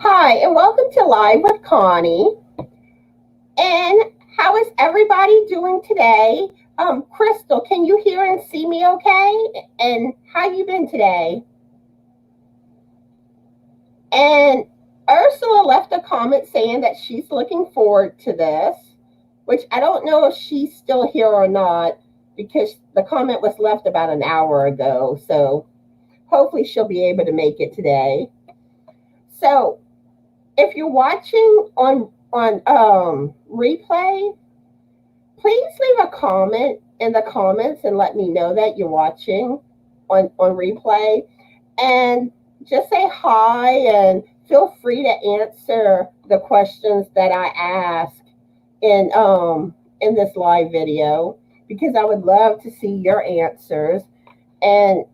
Hi, and welcome to Live with Connie. And how is everybody doing today? Crystal, can you hear and see me okay? And how you been today? And Ursula left a comment saying that she's looking forward to this, which I don't know if she's still here or not because the comment was left about an hour ago. So hopefully she'll be able to make it today. So if you're watching on replay, please leave a comment in the comments and let me know that you're watching on replay. And just say hi and feel free to answer the questions that I ask in this live video because I would love to see your answers. And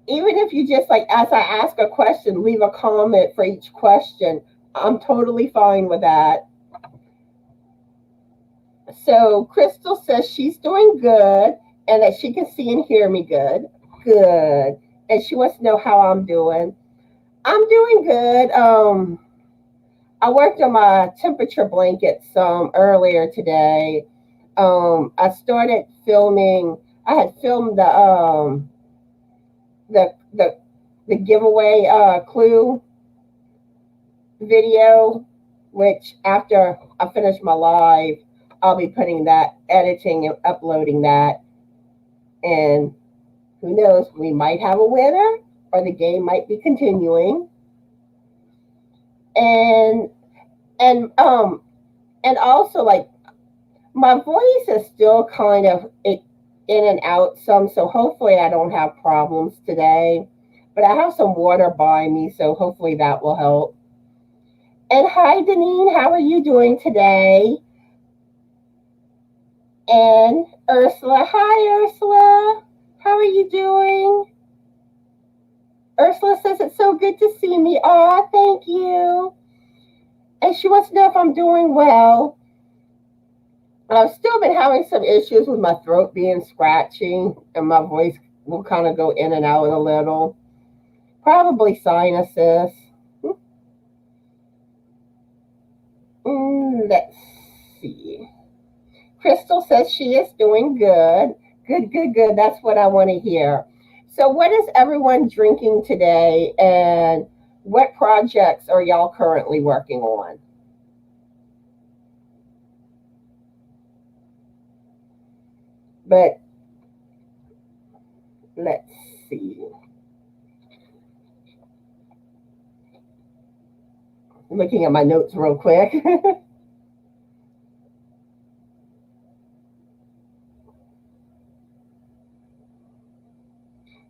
even if you just like as I ask a question, leave a comment for each question. I'm totally fine with that. So Crystal says she's doing good and that she can see and hear me good. Good. And she wants to know how I'm doing. I'm doing good. I worked on my temperature blanket some earlier today. I started filming. I had filmed the the the giveaway clue video, which after I finish my live, I'll be putting that, editing and uploading that. And who knows, we might have a winner or the game might be continuing. And and um and also like my voice is still kind of in and out some, so hopefully I don't have problems today. But I have some water by me, so hopefully that will help. And hi, Deneen, how are you doing today? And Ursula, hi, Ursula, how are you doing? Ursula says it's so good to see me. Oh, thank you. And she wants to know if I'm doing well. I've still been having some issues with my throat being scratchy, and my voice will kind of go in and out a little. Probably sinuses. Let's see. Crystal says she is doing good. Good, good, good. That's what I want to hear. So, what is everyone drinking today, and what projects are y'all currently working on? But let's see. Looking at my notes real quick.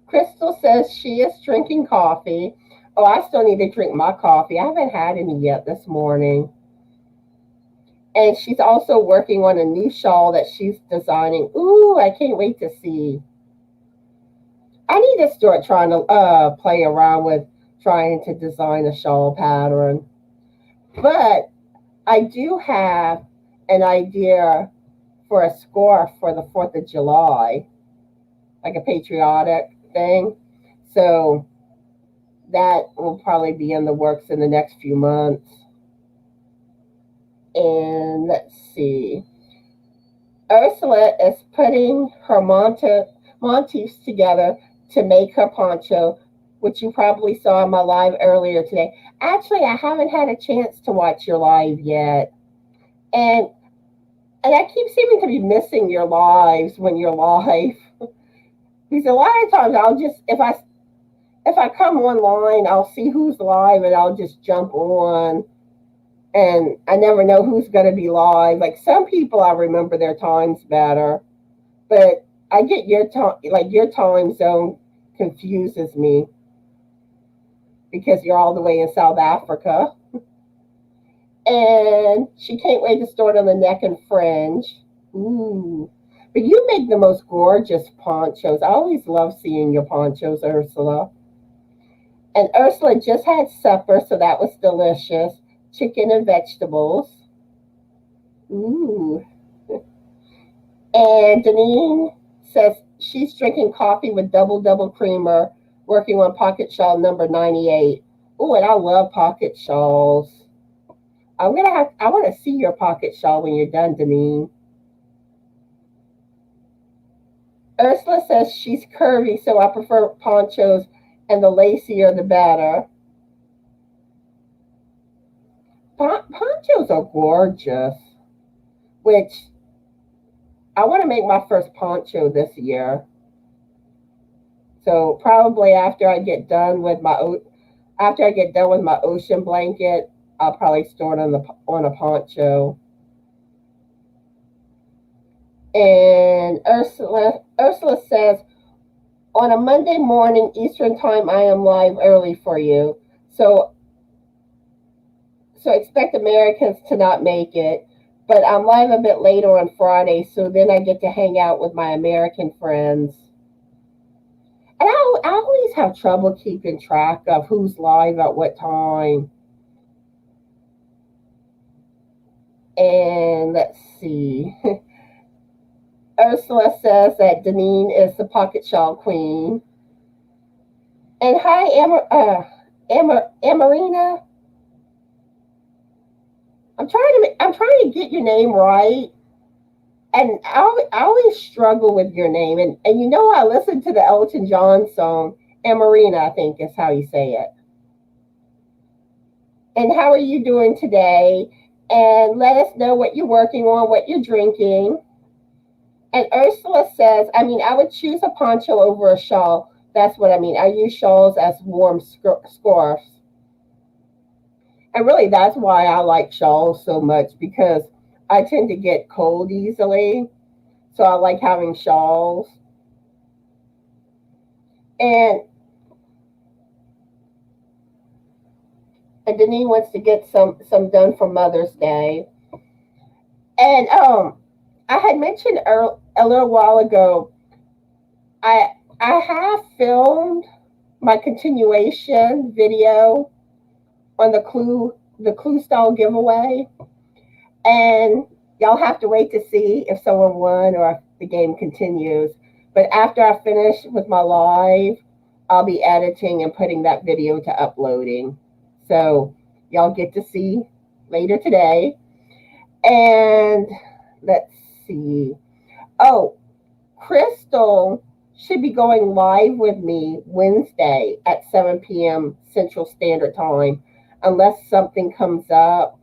Crystal says she is drinking coffee. Oh, I still need to drink my coffee. I haven't had any yet this morning. And she's also working on a new shawl that she's designing. Ooh, I can't wait to see. I need to start trying to play around with trying to design a shawl pattern. But I do have an idea for a scarf for the 4th of July, like a patriotic thing. So that will probably be in the works in the next few months. And let's see. Ursula is putting her motifs together to make her poncho, which you probably saw in my live earlier today. Actually, I haven't had a chance to watch your live yet. And I keep seeming to be missing your lives when you're live. Because a lot of times I'll just if I come online, I'll see who's live and I'll just jump on. And I never know who's going to be live. Like some people, I remember their times better, but I get your time. Like your time zone confuses me because you're all the way in South Africa. And she can't wait to start on the neck and fringe. Ooh. But you make the most gorgeous ponchos. I always love seeing your ponchos, Ursula. And Ursula just had supper, so that was delicious. Chicken and vegetables. Ooh. And Deneen says she's drinking coffee with double creamer, working on pocket shawl number 98. Oh, and I love pocket shawls. I want to see your pocket shawl when you're done, Deneen. Ursula says she's curvy, so I prefer ponchos, and the lacier the better. Ponchos are gorgeous, which I want to make my first poncho this year. So probably after I get done with my ocean blanket, I'll probably start on a poncho. And Ursula says, on a Monday morning Eastern time, I am live early for you. So expect Americans to not make it. But I'm live a bit later on Friday, so then I get to hang out with my American friends. And I always have trouble keeping track of who's live at what time. And let's see. Ursula says that Deneen is the pocket shawl queen. And hi, Amarina. I'm trying to get your name right, and I always struggle with your name. And you know, I listened to the Elton John song, Amarina, I think is how you say it. And how are you doing today? And let us know what you're working on, what you're drinking. And Ursula says, I mean, I would choose a poncho over a shawl. That's what I mean. I use shawls as warm scarves. And really, that's why I like shawls so much, because I tend to get cold easily. So I like having shawls. And Denise wants to get some done for Mother's Day. And I had mentioned a little while ago, I have filmed my continuation video on the clue style giveaway, and y'all have to wait to see if someone won or if the game continues. But after I finish with my live, I'll be editing and putting that video to uploading. So y'all get to see later today. And let's see. Oh, Crystal should be going live with me Wednesday at 7 p.m. Central Standard Time, unless something comes up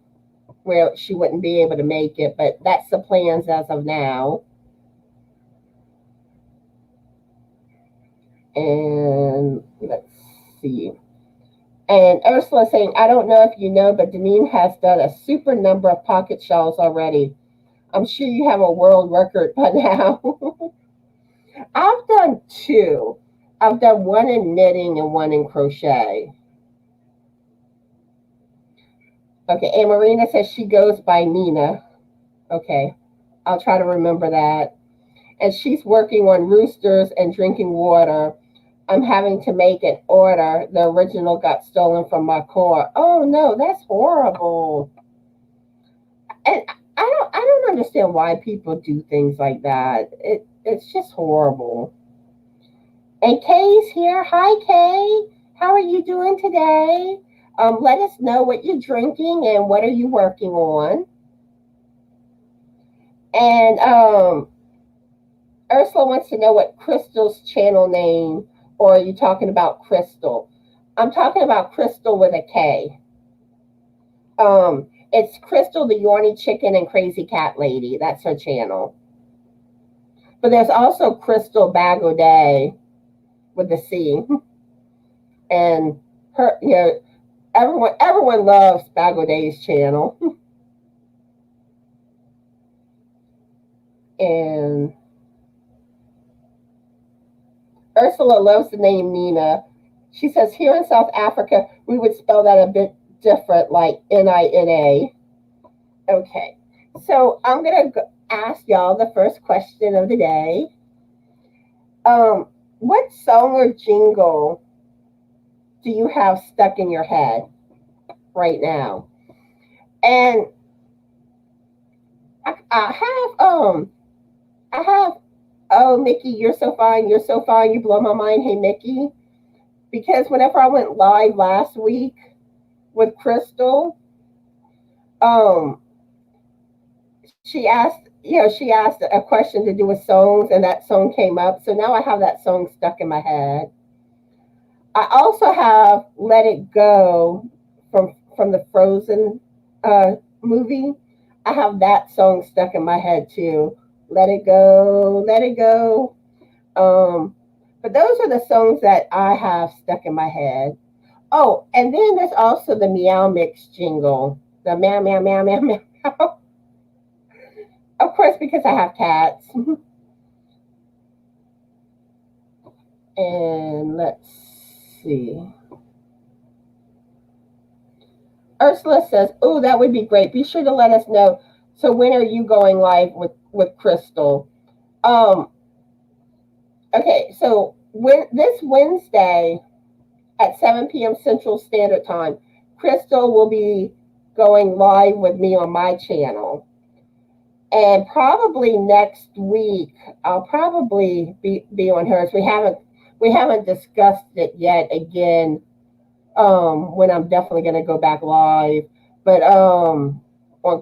where she wouldn't be able to make it. But that's the plans as of now. And let's see. And Ursula saying, I don't know if you know, but Deneen has done a super number of pocket shawls already. I'm sure you have a world record by now. I've done two. I've done one in knitting and one in crochet. Okay, and Marina says she goes by Nina. Okay, I'll try to remember that. And she's working on roosters and drinking water. I'm having to make an order. The original got stolen from my car. Oh no, that's horrible. And I don't understand why people do things like that. It's just horrible. And Kay's here. Hi, Kay. How are you doing today? Let us know what you're drinking and what are you working on. And Ursula wants to know what Crystal's channel name, or are you talking about Crystal? I'm talking about Crystal with a K. It's Crystal the Yorny Chicken and Crazy Cat Lady. That's her channel. But there's also Crystal Bagaudet with the C. And her, you know, everyone loves Bagaudet's channel. And Ursula loves the name Nina. She says here in South Africa, we would spell that a bit different, like Nina. Okay, so I'm going to ask y'all the first question of the day. What song or jingle do you have stuck in your head right now? And I have, oh, Mickey, you're so fine, you blow my mind, hey, Mickey. because whenever I went live last week with Crystal, um, she asked a question to do with songs, and that song came up. So now I have that song stuck in my head. I also have "Let It Go" from the Frozen movie. I have that song stuck in my head too. Let it go, let it go. But those are the songs that I have stuck in my head. Oh, and then there's also the Meow Mix jingle, the meow meow meow meow meow. Of course, because I have cats. And let's see. Ursula says, "Oh, that would be great. Be sure to let us know. So when are you going live with Crystal?" Um, okay, so this Wednesday at 7 p.m. Central Standard Time, Crystal will be going live with me on my channel. And probably next week, I'll probably be on hers. We haven't discussed it yet again, when I'm definitely going to go back live, but on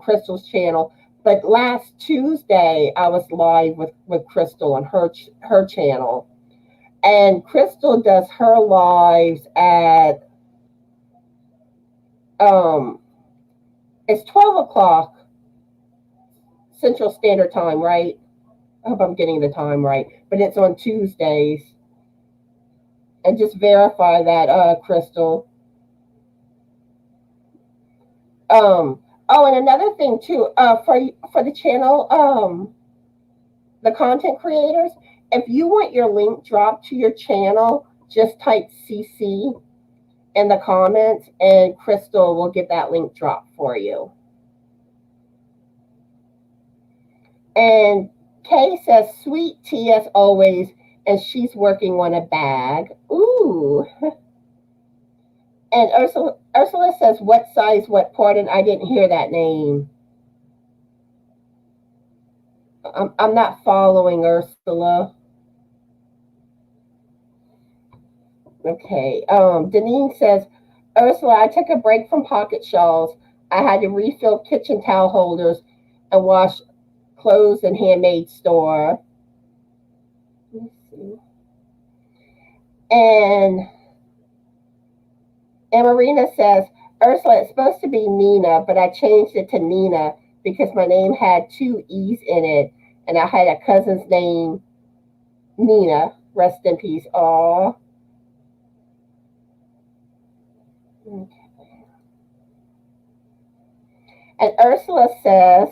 Crystal's channel. But last Tuesday, I was live with Crystal on her channel. And Crystal does her lives at, it's 12 o'clock Central Standard Time, right? I hope I'm getting the time right. But it's on Tuesdays. And just verify that, Crystal. Oh, and another thing too, for the channel, the content creators, if you want your link dropped to your channel, just type CC in the comments, and Crystal will get that link dropped for you. And Kay says, "Sweet tea as always," and she's working on a bag. Ooh. And Ursula says, "What size, what part?" And I didn't hear that name. I'm not following Ursula. Okay. Deneen says, "Ursula, I took a break from pocket shawls. I had to refill kitchen towel holders and wash clothes in handmade store." Let me see. And Marina says, "Ursula, it's supposed to be Nina, but I changed it to Nina because my name had two E's in it, and I had a cousin's name, Nina. Rest in peace." Aw. Okay. And Ursula says,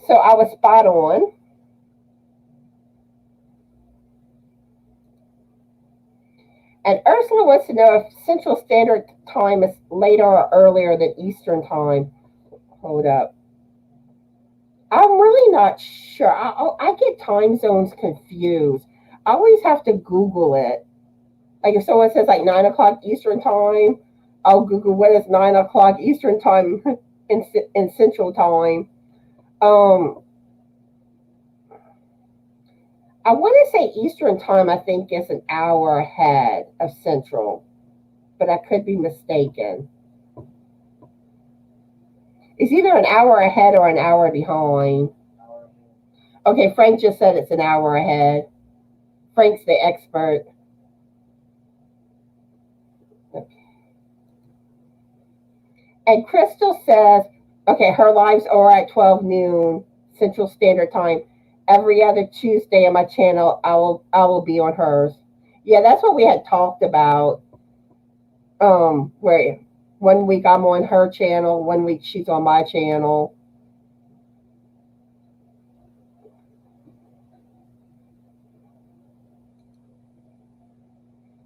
"So I was spot on." And Ursula wants to know if Central Standard Time is later or earlier than Eastern Time. Hold up. I'm really not sure. I get time zones confused. I always have to Google it. Like if someone says like 9 o'clock Eastern Time, I'll Google what is 9 o'clock Eastern Time in Central Time. I want to say Eastern Time, I think, is an hour ahead of Central, but I could be mistaken. It's either an hour ahead or an hour behind. Okay, Frank just said it's an hour ahead. Frank's the expert. And Crystal says, okay, her lives are at 12 noon Central Standard Time. Every other Tuesday on my channel, I will be on hers. Yeah, that's what we had talked about. Where 1 week I'm on her channel, 1 week she's on my channel.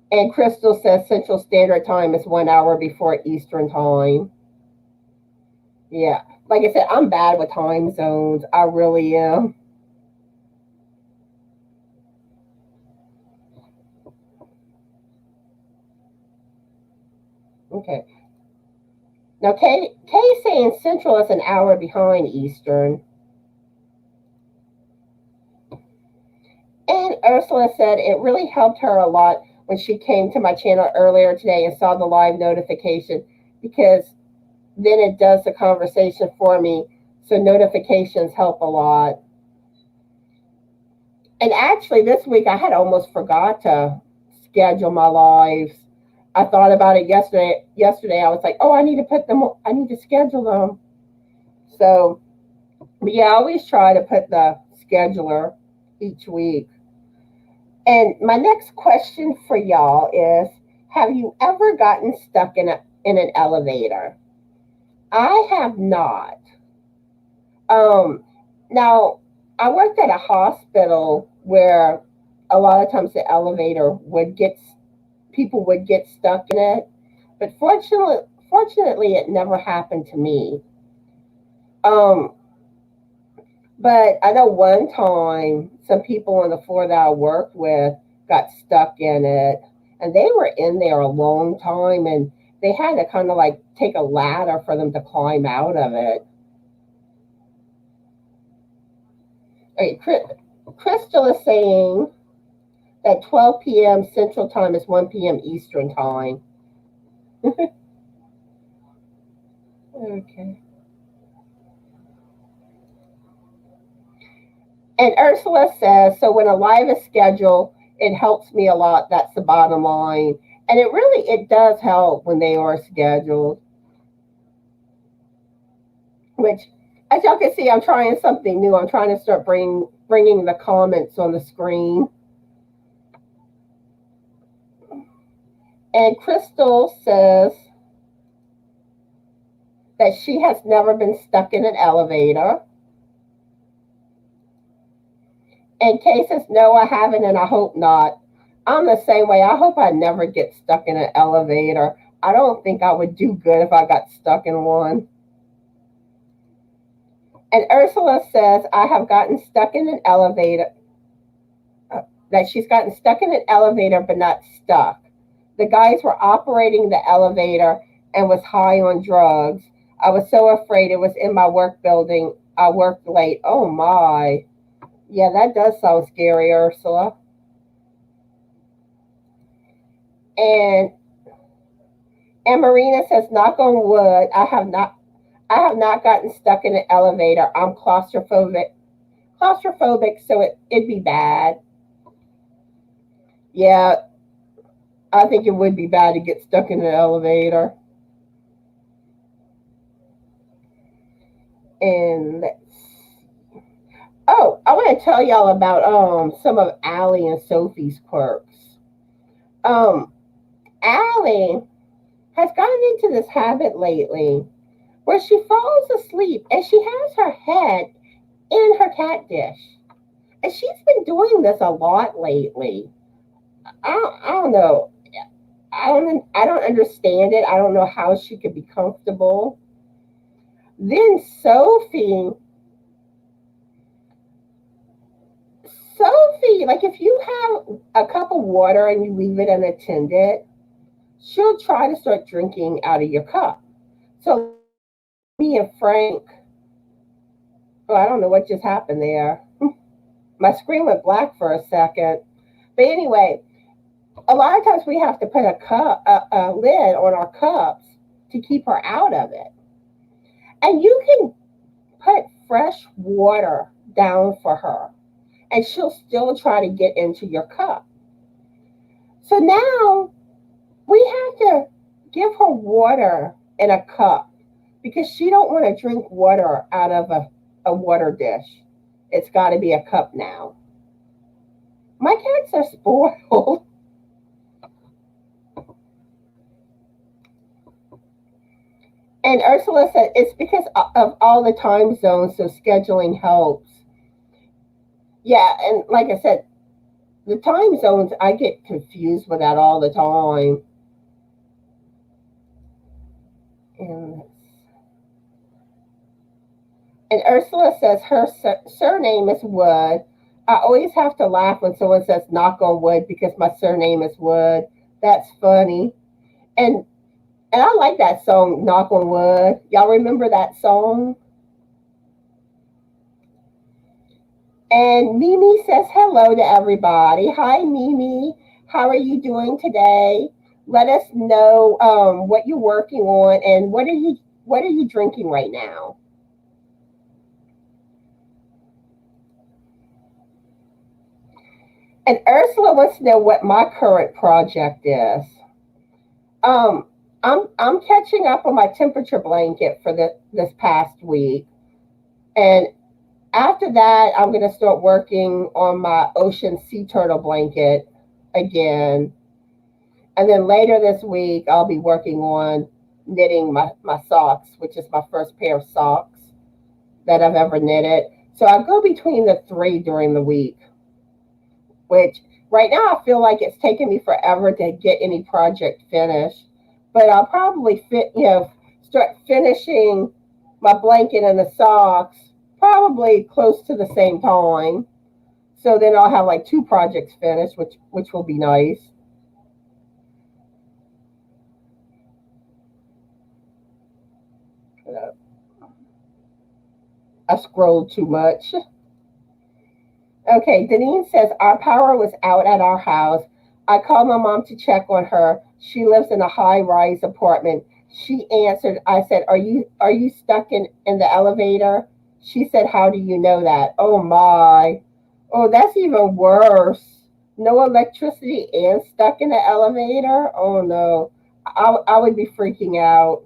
And Crystal says Central Standard Time is 1 hour before Eastern Time. Yeah. Like I said, I'm bad with time zones. I really am. Okay. Now, Kay's saying Central is an hour behind Eastern. And Ursula said it really helped her a lot when she came to my channel earlier today and saw the live notification, because then it does the conversation for me. So notifications help a lot. And actually, this week I had almost forgot to schedule my lives. I thought about it yesterday. I was like, oh, I need to schedule them. So, but yeah, I always try to put the scheduler each week. And my next question for y'all is, have you ever gotten stuck in an elevator? I have not. Now, I worked at a hospital where a lot of times the elevator people would get stuck in it, but fortunately, it never happened to me. Um, but I know one time some people on the floor that I worked with got stuck in it, and they were in there a long time, and they had to kind of like take a ladder for them to climb out of it. Okay, Crystal is saying that 12 p.m. Central Time is 1 p.m. Eastern Time. Okay. And Ursula says, so when a live is scheduled, it helps me a lot. That's the bottom line. And it does help when they are scheduled. Which, as y'all can see, I'm trying something new. I'm trying to start bringing the comments on the screen. And Crystal says that she has never been stuck in an elevator. And Kay says, no, I haven't, and I hope not. I'm the same way. I hope I never get stuck in an elevator. I don't think I would do good if I got stuck in one. And Ursula says, I have gotten stuck in an elevator, that she's gotten stuck in an elevator, but not stuck. The guys were operating the elevator and was high on drugs. I was so afraid. It was in my work building. I worked late. Oh my. Yeah, that does sound scary, Ursula. And Marina says, knock on wood, I have not gotten stuck in an elevator. I'm claustrophobic, so it'd be bad. Yeah, I think it would be bad to get stuck in an elevator. And I want to tell y'all about some of Allie and Sophie's quirks. Allie has gotten into this habit lately where she falls asleep and she has her head in her cat dish. And she's been doing this a lot lately. I don't know. I don't understand it. I don't know how she could be comfortable. Then Sophie, like if you have a cup of water and you leave it unattended, she'll try to start drinking out of your cup. So me and Frank, I don't know what just happened there. My screen went black for a second. But anyway, a lot of times we have to put a lid on our cups to keep her out of it. And you can put fresh water down for her, and she'll still try to get into your cup. So now we have to give her water in a cup because she don't want to drink water out of a water dish. It's got to be a cup now. My cats are spoiled. And Ursula said it's because of all the time zones, so scheduling helps. Yeah, and like I said, the time zones, I get confused with that all the time. And Ursula says her surname is Wood. I always have to laugh when someone says knock on wood because my surname is Wood. That's funny. And I like that song, Knock on Wood. Y'all remember that song? And Mimi says hello to everybody. Hi, Mimi. How are you doing today? Let us know what you're working on and what are you drinking right now. And Ursula wants to know what my current project is. Um, I'm catching up on my temperature blanket for this past week, and after that, I'm going to start working on my ocean sea turtle blanket again. And then later this week, I'll be working on knitting my socks, which is my first pair of socks that I've ever knitted. So I go between the three during the week, which right now I feel like it's taken me forever to get any project finished. But I'll probably start finishing my blanket and the socks probably close to the same time. So then I'll have like two projects finished, which will be nice. I scrolled too much. Okay, Denise says our power was out at our house. I called my mom to check on her. She lives in a high-rise apartment. She answered. I said, "Are you stuck in the elevator?" She said, "How do you know that?" Oh my. Oh, that's even worse. No electricity and stuck in the elevator? Oh no. I would be freaking out.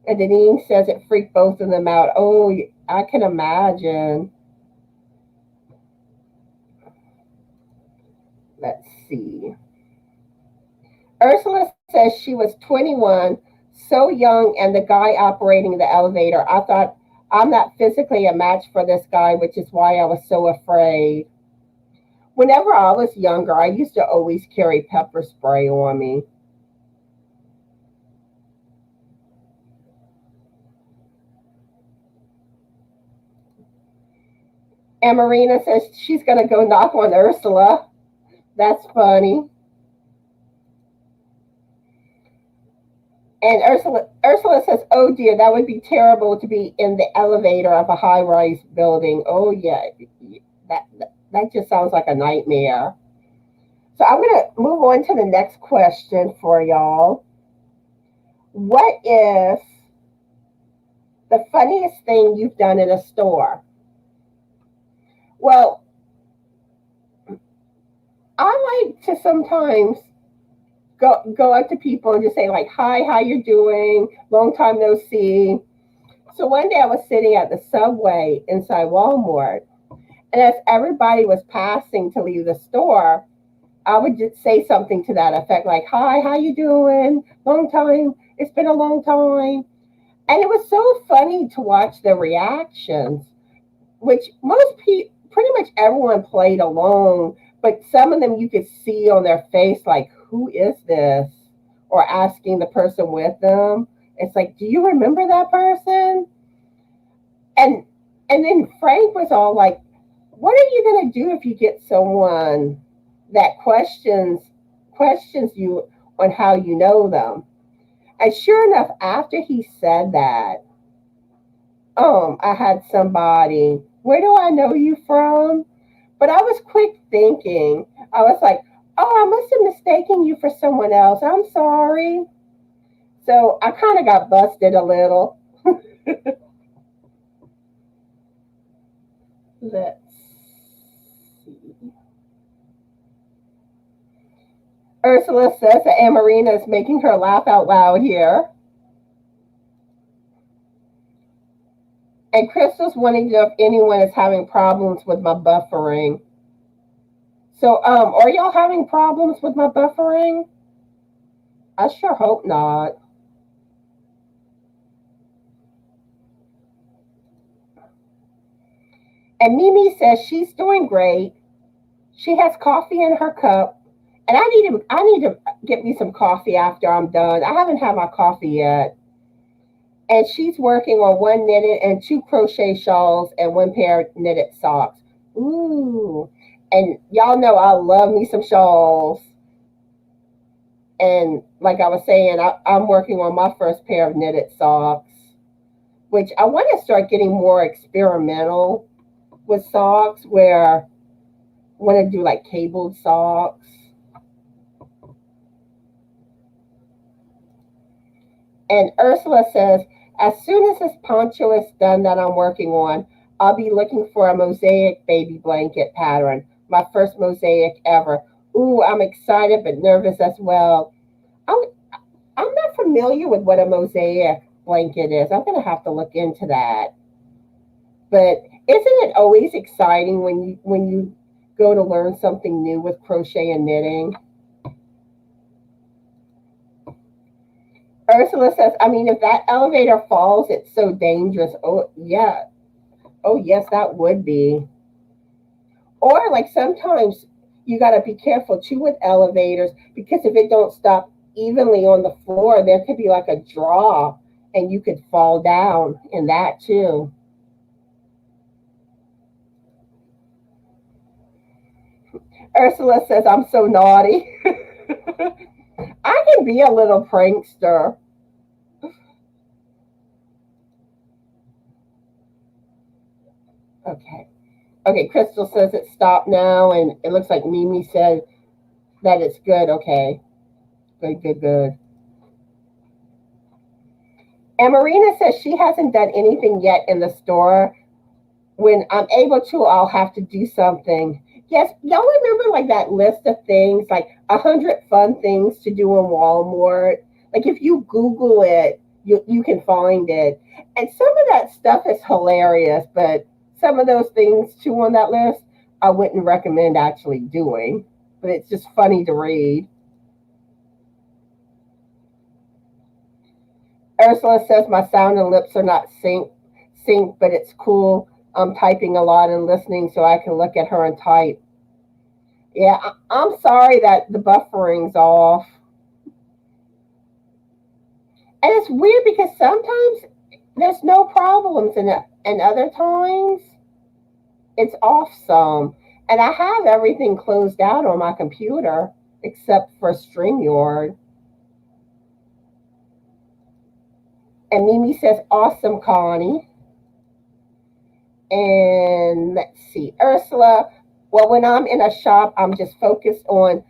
And Denise says it freaked both of them out. Oh, I can imagine. Let's see. Ursula says she was 21, so young, and the guy operating the elevator. I thought I'm not physically a match for this guy, which is why I was so afraid. Whenever I was younger, I used to always carry pepper spray on me. And Marina says she's going to go knock on Ursula. That's funny. And Ursula says, "Oh dear, that would be terrible to be in the elevator of a high-rise building." Oh yeah, that just sounds like a nightmare. So I'm going to move on to the next question for y'all. What is the funniest thing you've done in a store? Well, I like to sometimes go up to people and just say like, "Hi, how you doing? Long time no see." So one day I was sitting at the subway inside Walmart, and as everybody was passing to leave the store, I would just say something to that effect, like, "Hi, how you doing? Long time. It's been a long time." And it was so funny to watch the reactions, which pretty much everyone played along, but some of them you could see on their face, like, "Who is this?" Or asking the person with them. It's like, "Do you remember that person?" And and then Frank was all like, "What are you gonna do if you get someone that questions you on how you know them?" And sure enough, after he said that, I had somebody, "Where do I know you from?" But I was quick thinking. I was like, "Oh, I must have mistaken you for someone else. I'm sorry." So I kind of got busted a little. Let's see. Ursula says that Amarina is making her laugh out loud here. And Crystal's wanting to know if anyone is having problems with my buffering. So, are y'all having problems with my buffering? I sure hope not. And Mimi says she's doing great. She has coffee in her cup, and I need to get me some coffee after I'm done. I haven't had my coffee yet. And she's working on one knitted and two crochet shawls and one pair of knitted socks. Ooh. And y'all know I love me some shawls. And like I was saying, I'm working on my first pair of knitted socks, which I want to start getting more experimental with socks where I want to do like cabled socks. And Ursula says, as soon as this poncho is done that I'm working on, I'll be looking for a mosaic baby blanket pattern, my first mosaic ever. Ooh, I'm excited but nervous as well. I'm, I'm not familiar with what a mosaic blanket is. I'm going to have to look into that. But isn't it always exciting when you go to learn something new with crochet and knitting? Ursula says, I mean, if that elevator falls, it's so dangerous. Oh, yeah. Oh, yes, that would be. Or like sometimes you got to be careful too with elevators because if it don't stop evenly on the floor, there could be like a drop and you could fall down in that too. Ursula says, I'm so naughty. I can be a little prankster. Okay. Okay, Crystal says it stopped now, and it looks like Mimi said that it's good. Okay. Good, good, good. And Marina says she hasn't done anything yet in the store. When I'm able to, I'll have to do something. Yes, y'all remember like that list of things, like 100 fun things to do in Walmart? Like if you Google it, you can find it. And some of that stuff is hilarious, but some of those things too on that list, I wouldn't recommend actually doing. But it's just funny to read. Ursula says my sound and lips are not sync, but it's cool. I'm typing a lot and listening so I can look at her and type. Yeah, I'm sorry that the buffering's off. And it's weird because sometimes there's no problems and other times it's off some. And I have everything closed out on my computer except for StreamYard. And Mimi says, awesome, Connie. And let's see, Ursula. Well, when I'm in a shop, I'm just focused on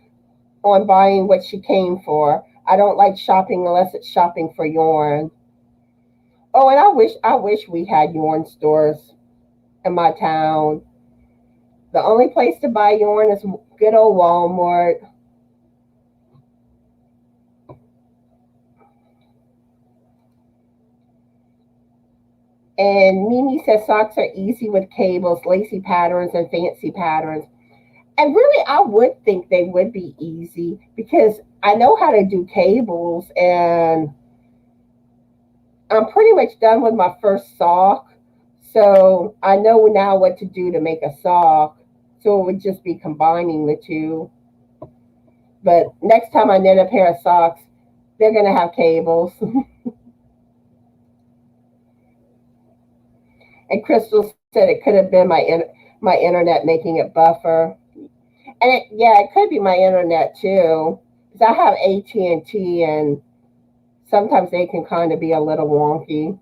buying what she came for. I don't like shopping unless it's shopping for yarn. Oh, and I wish we had yarn stores in my town. The only place to buy yarn is good old Walmart. And Mimi says socks are easy with cables, lacy patterns, and fancy patterns. And really, I would think they would be easy because I know how to do cables and I'm pretty much done with my first sock. So I know now what to do to make a sock. So it would just be combining the two. But next time I knit a pair of socks, they're going to have cables. And Crystal said it could have been my internet making it buffer. And yeah, it could be my internet too. Because I have AT&T and T, and sometimes they can kind of be a little wonky.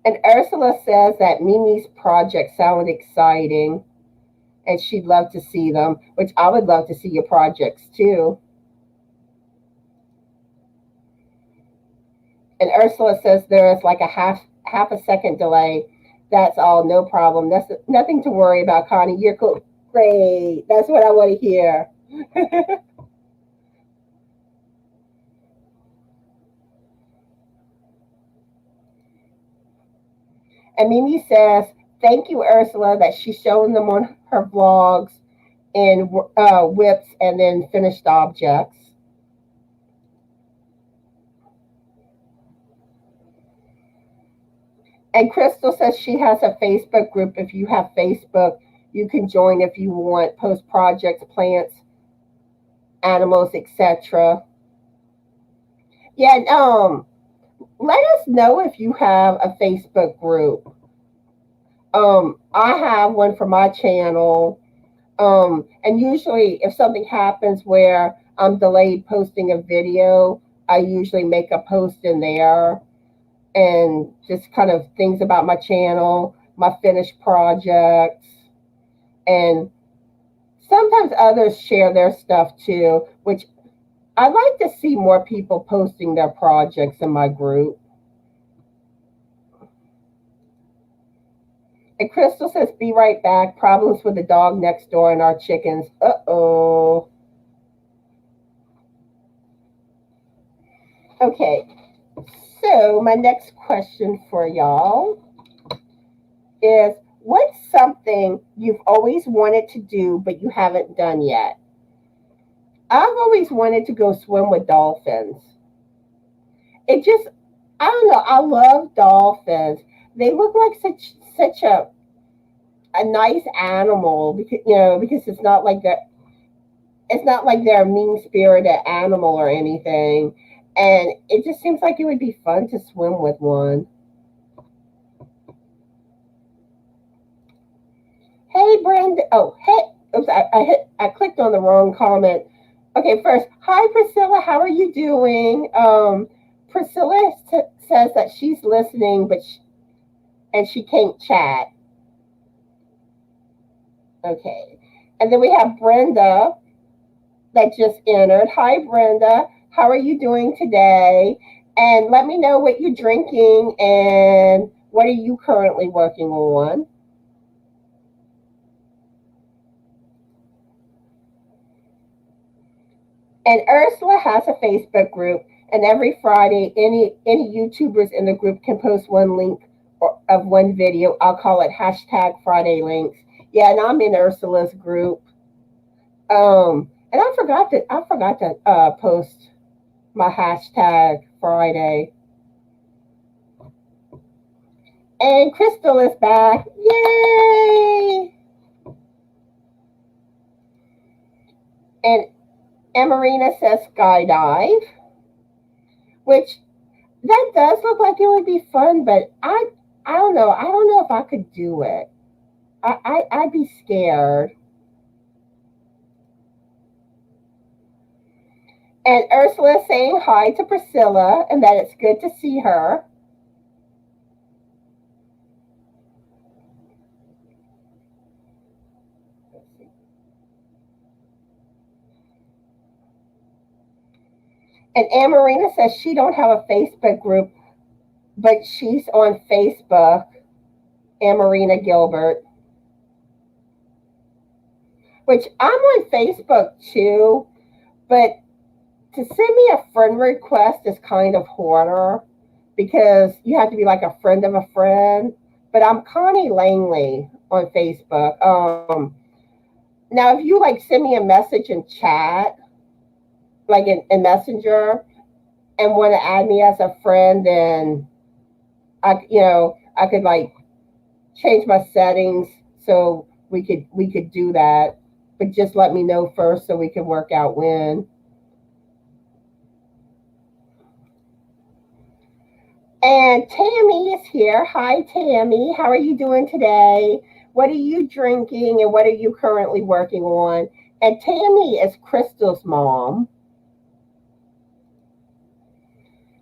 And Ursula says that Mimi's project sounded exciting and she'd love to see them, which I would love to see your projects too. And Ursula says there is like a half a second delay. That's all, no problem. That's nothing to worry about, Connie. You're cool. Great. That's what I want to hear. And Mimi says, thank you, Ursula, that she's showing them on her vlogs in whips and then finished objects. And Crystal says she has a Facebook group. If you have Facebook, you can join if you want, post projects, plants, animals, etc. Yeah, let us know if you have a Facebook group. I have one for my channel. And usually if something happens where I'm delayed posting a video, I usually make a post in there. and just kind of things about my channel, my finished projects, and sometimes others share their stuff too, which I like to see more people posting their projects in my group. And Crystal says, be right back. Problems with the dog next door and our chickens. Uh-oh. Okay, so my next question for y'all is, what's something you've always wanted to do but you haven't done yet? I've always wanted to go swim with dolphins. It just, I don't know, I love dolphins. They look like such a nice animal, because because it's not like they're a mean spirited animal or anything. And it just seems like it would be fun to swim with one. Hey, Brenda. Oh, hey. Oops, I clicked on the wrong comment. Okay, first, hi, Priscilla. How are you doing? Priscilla says that she's listening, and she can't chat. Okay. And then we have Brenda that just entered. Hi, Brenda. How are you doing today? And let me know what you're drinking and what are you currently working on. And Ursula has a Facebook group, and every Friday, any YouTubers in the group can post one link of one video. I'll call it hashtag Friday Links. Yeah, and I'm in Ursula's group. And I forgot to post my hashtag Friday. And Crystal is back. Yay! And Marina says skydive, which that does look like it would be fun, but I don't know. I don't know if I could do it. I'd be scared. And Ursula is saying hi to Priscilla and that it's good to see her. And Marina says she don't have a Facebook group, but she's on Facebook. Marina Gilbert. Which I'm on Facebook too, but to send me a friend request is kind of harder because you have to be like a friend of a friend. But I'm Connie Langley on Facebook. Now if you like send me a message in chat, like in Messenger, and want to add me as a friend, then I could like change my settings so we could do that. But just let me know first so we can work out when. And Tammy is here. Hi, Tammy. How are you doing today? What are you drinking and what are you currently working on? And Tammy is Crystal's mom.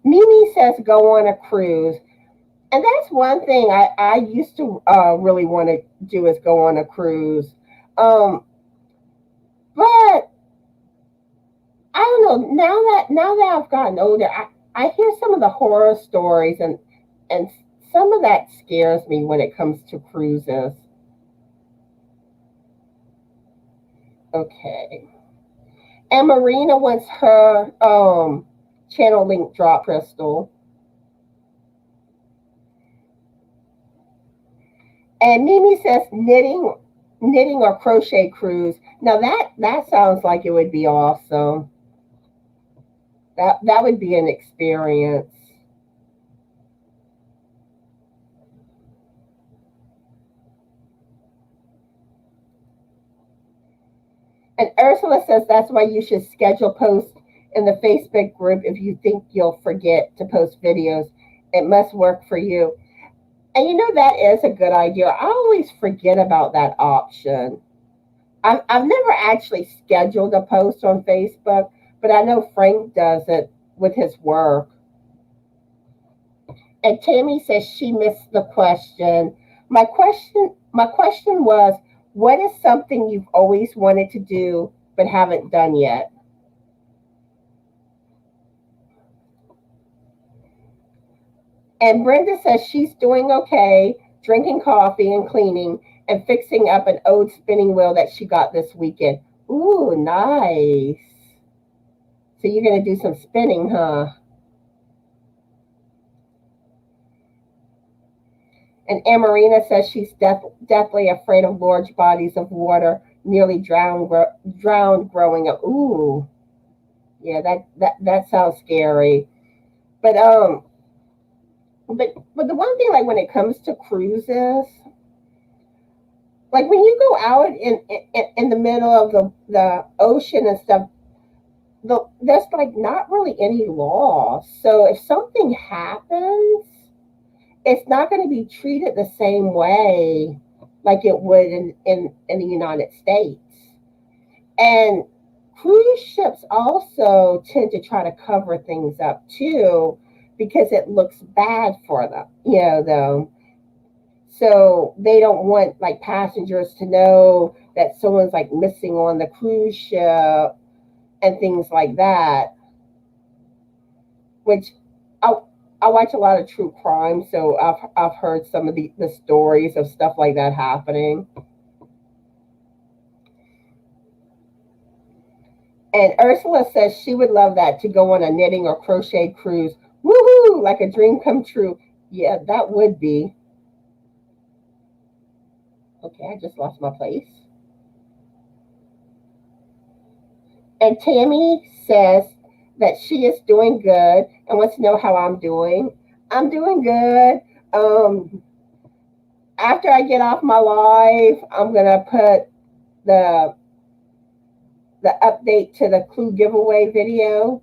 Mimi says go on a cruise. And that's one thing I used to really want to do, is go on a cruise. But I don't know. Now that I've gotten older, I hear some of the horror stories, and some of that scares me when it comes to cruises. Okay. And Marina wants her channel link drop, Crystal. And Mimi says knitting or crochet cruise. Now that sounds like it would be awesome. That would be an experience. And Ursula says that's why you should schedule posts in the Facebook group if you think you'll forget to post videos. It must work for you. And that is a good idea. I always forget about that option. I've never actually scheduled a post on Facebook, but I know Frank does it with his work. And Tammy says she missed the question. My question was, what is something you've always wanted to do but haven't done yet? And Brenda says she's doing okay, drinking coffee and cleaning and fixing up an old spinning wheel that she got this weekend. Ooh, nice. So you're going to do some spinning, huh? And Amarina says she's deathly afraid of large bodies of water, nearly drowned growing up. Ooh, yeah, that sounds scary. But but the one thing, like when it comes to cruises, like when you go out in the middle of the ocean and stuff, there's like not really any law. So if something happens, it's not going to be treated the same way like it would in the United States. And cruise ships also tend to try to cover things up too because it looks bad for them, though. So they don't want like passengers to know that someone's like missing on the cruise ship and things like that, which I, I watch a lot of true crime, so I've heard some of the stories of stuff like that happening. And Ursula says she would love that, to go on a knitting or crochet cruise. Woohoo! Like a dream come true. Yeah, that would be. Okay, I just lost my place. And Tammy says that she is doing good and wants to know how I'm doing. I'm doing good. After I get off my live, I'm gonna put the the update to the clue giveaway video.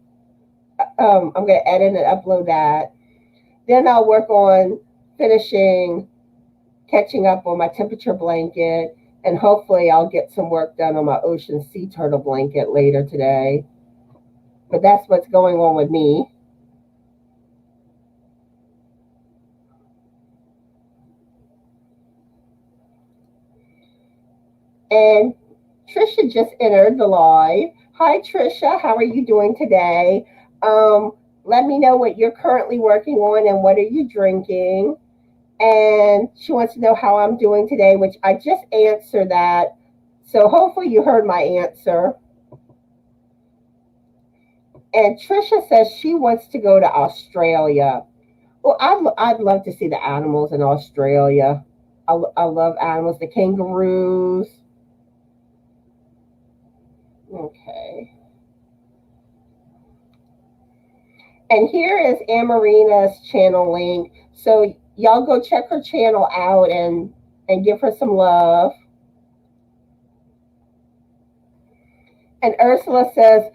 I'm gonna edit and upload that. Then I'll work on finishing catching up on my temperature blanket, and hopefully I'll get some work done on my ocean sea turtle blanket later today. But that's what's going on with me. And Trisha just entered the live. Hi, Trisha. How are you doing today? Let me know what you're currently working on and what are you drinking. And she wants to know how I'm doing today, which I just answered that. So hopefully you heard my answer. And Trisha says she wants to go to Australia. Well, I'd love to see the animals in Australia. I love animals, the kangaroos. Okay. And here is Amarina's channel link. So y'all go check her channel out and give her some love. And Ursula says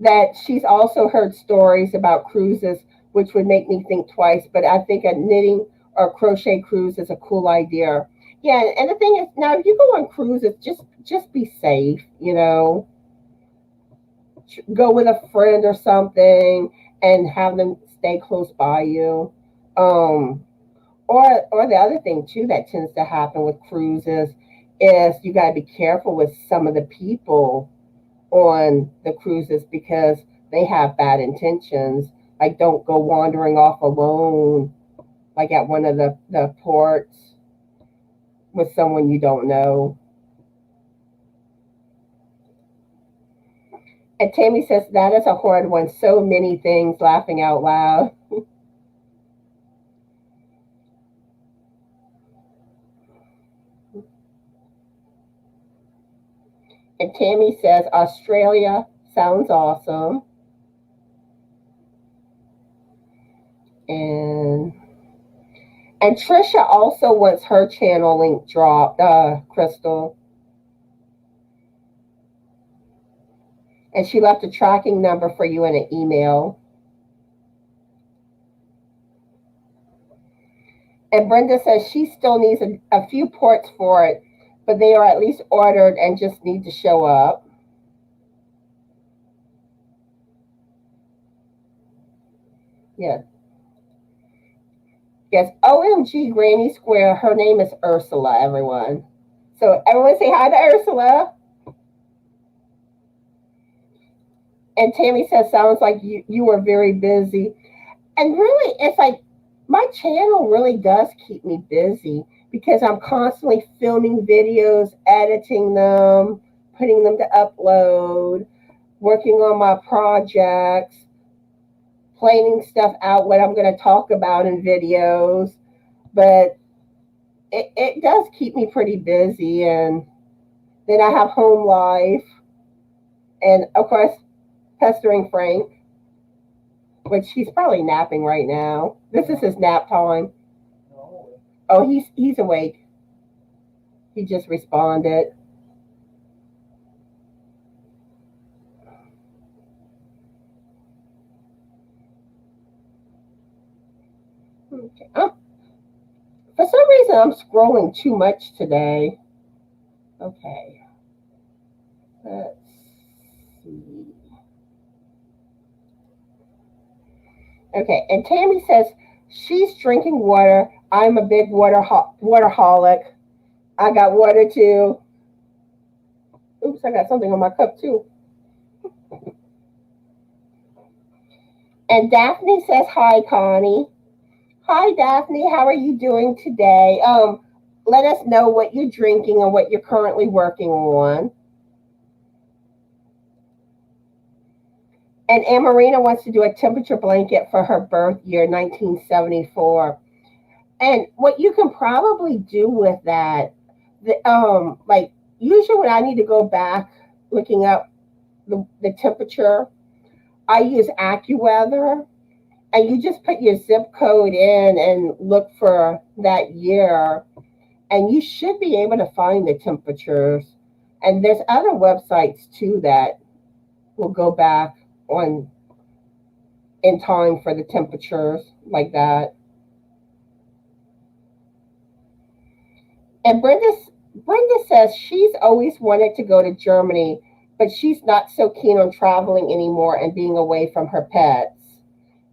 that she's also heard stories about cruises, which would make me think twice. But I think a knitting or crochet cruise is a cool idea. Yeah, and the thing is, now if you go on cruises, just be safe. Go with a friend or something and have them stay close by you. Um, or the other thing too that tends to happen with cruises is you got to be careful with some of the people on the cruises because they have bad intentions. Like, don't go wandering off alone, like at one of the ports with someone you don't know. And Tammy says that is a hard one. So many things, laughing out loud. And Tammy says Australia sounds awesome. And Trisha also wants her channel link dropped, Crystal. And she left a tracking number for you in an email. And Brenda says she still needs a few ports for it, but they are at least ordered and just need to show up. Yeah. Yes, OMG Granny Square. Her name is Ursula, everyone. So everyone say hi to Ursula. And Tammy says, sounds like you were very busy. And really, it's like my channel really does keep me busy because I'm constantly filming videos, editing them, putting them to upload, working on my projects, planning stuff out, what I'm going to talk about in videos. But it does keep me pretty busy. And then I have home life. And of course, pestering Frank, which he's probably napping right now. This is his nap time. Oh, he's awake. He just responded. Okay. For some reason, I'm scrolling too much today. Okay. Let's see. Okay, and Tammy says she's drinking water. I'm a big waterholic. I got water too. Oops, I got something on my cup too. And Daphne says hi, Connie. Hi, Daphne. How are you doing today? Let us know what you're drinking and what you're currently working on. And Amarina wants to do a temperature blanket for her birth year, 1974. And what you can probably do with that, like usually when I need to go back looking up the temperature, I use AccuWeather, and you just put your zip code in and look for that year, and you should be able to find the temperatures. And there's other websites too that will go back on in time for the temperatures like that. And Brenda says she's always wanted to go to Germany, but she's not so keen on traveling anymore and being away from her pets.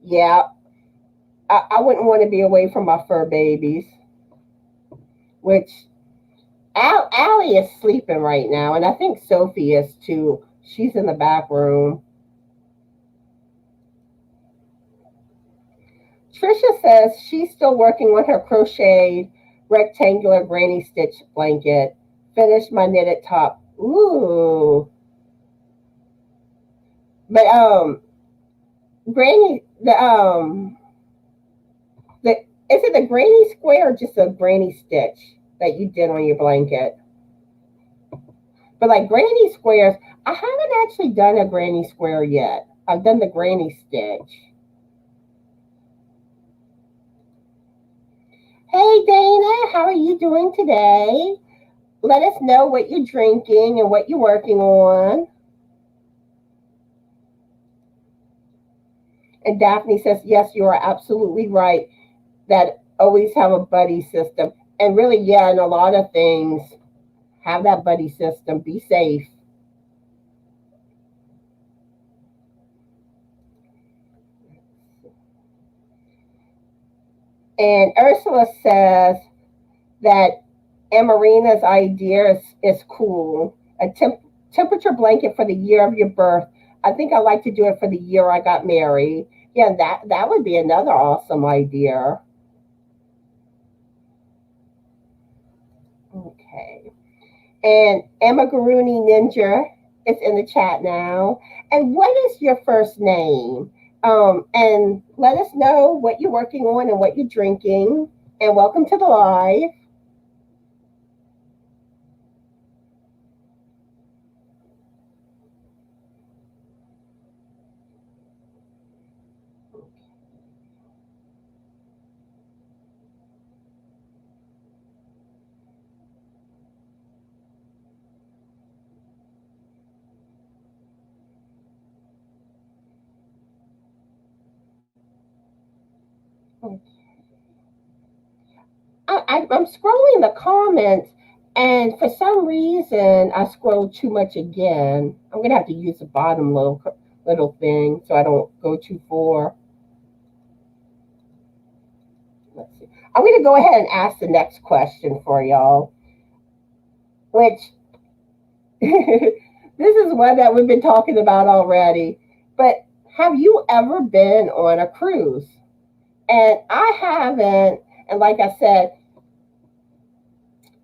Yeah, I wouldn't want to be away from my fur babies, which Allie is sleeping right now, and I think Sophie is too. She's in the back room. Trisha says she's still working on her crocheted rectangular granny stitch blanket. Finished my knitted top. Ooh. But granny the is it a granny square or just a granny stitch that you did on your blanket? But like granny squares, I haven't actually done a granny square yet. I've done the granny stitch. Hey Dana, how are you doing today? Let us know what you're drinking and what you're working on. And Daphne says, yes, you are absolutely right. That always have a buddy system. And really, yeah, in a lot of things, have that buddy system. Be safe. And Ursula says that Amarina's idea is cool. A temperature blanket for the year of your birth. I think I'd like to do it for the year I got married. Yeah, that would be another awesome idea. Okay. And Emma Garuni Ninja is in the chat now. And what is your first name? And let us know what you're working on and what you're drinking. And welcome to the live. I'm scrolling the comments, and for some reason, I scrolled too much again. I'm gonna have to use the bottom little thing so I don't go too far. Let's see. I'm going to go ahead and ask the next question for y'all, which this is one that we've been talking about already. But have you ever been on a cruise? And I haven't. And like I said,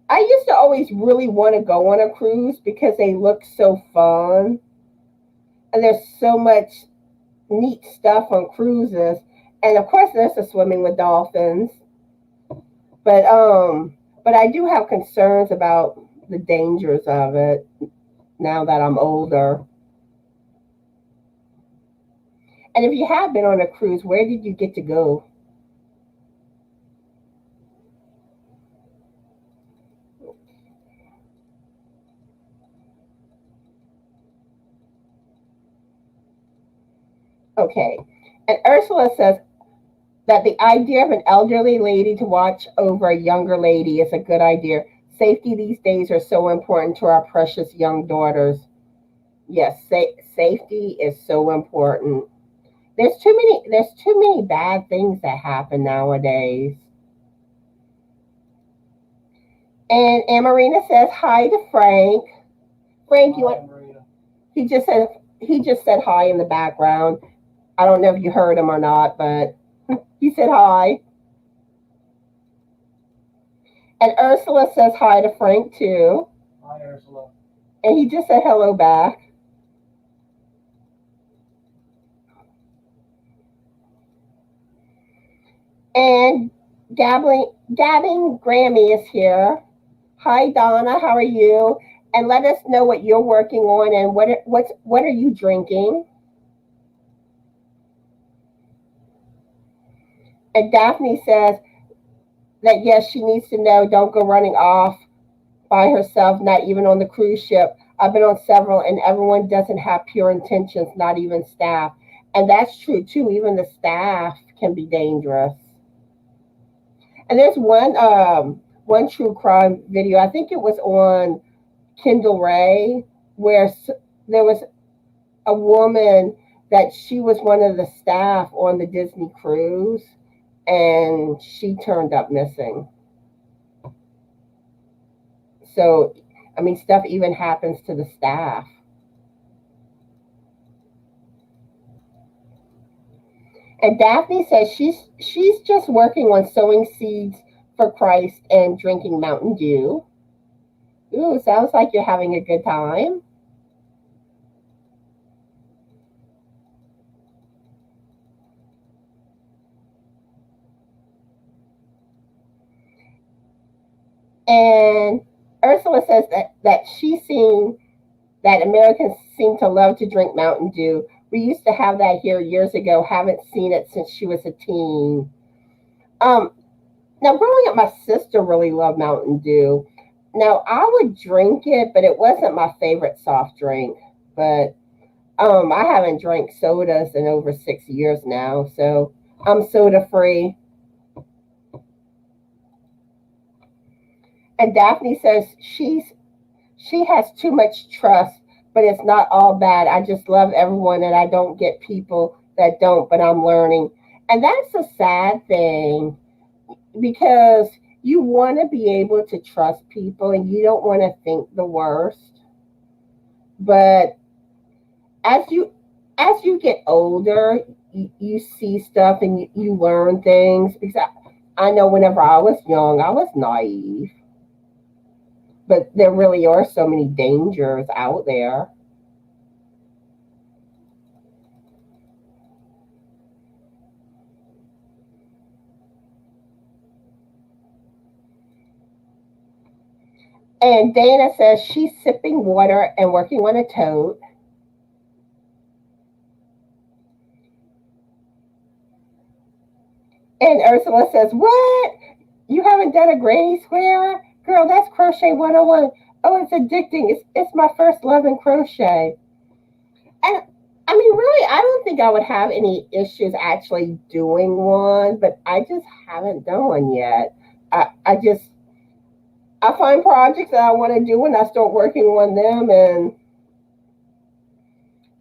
I used to always really want to go on a cruise because they look so fun. And there's so much neat stuff on cruises. And of course there's the swimming with dolphins. But I do have concerns about the dangers of it now that I'm older. And if you have been on a cruise, where did you get to go? Okay. And Ursula says that the idea of an elderly lady to watch over a younger lady is a good idea. Safety these days are so important to our precious young daughters. Yes, safety is so important. There's too many bad things that happen nowadays. And Marina says hi to Frank. Frank, you want? He just said he just said hi in the background. I don't know if you heard him or not, but he said hi. And Ursula says hi to Frank too. Hi, Ursula. And he just said hello back. And Dabbing Grammy is here. Hi Donna, how are you? And let us know what you're working on and what are you drinking? And Daphne says that yes, she needs to know don't go running off by herself, not even on the cruise ship. I've been on several and everyone doesn't have pure intentions, not even staff. And that's true too. Even the staff can be dangerous. And there's one true crime video. I think it was on Kendall Ray, where there was a woman that she was one of the staff on the Disney cruise, and she turned up missing. So, I mean, stuff even happens to the staff. And Daphne says she's just working on sowing seeds for Christ and drinking Mountain Dew. Ooh, sounds like you're having a good time. And Ursula says that she's seen that Americans seem to love to drink Mountain Dew. We used to have that here years ago. Haven't seen it since she was a teen. Um, Now growing up, my sister really loved Mountain Dew. Now I would drink it, but it wasn't my favorite soft drink. But I haven't drank sodas in over 6 years now, so I'm soda free. And Daphne says she has too much trust, but it's not all bad. I just love everyone, and I don't get people that don't, but I'm learning. And that's a sad thing because you want to be able to trust people and you don't want to think the worst. But as you get older, you see stuff and you learn things. Because I know whenever I was young, I was naive. But there really are so many dangers out there. And Dana says she's sipping water and working on a tote. And Ursula says, "What? You haven't done a granny square? Girl, that's crochet 101. Oh, it's addicting. It's my first love in crochet." And I mean, really, I don't think I would have any issues actually doing one, but I just haven't done one yet. I find projects that I want to do and I start working on them,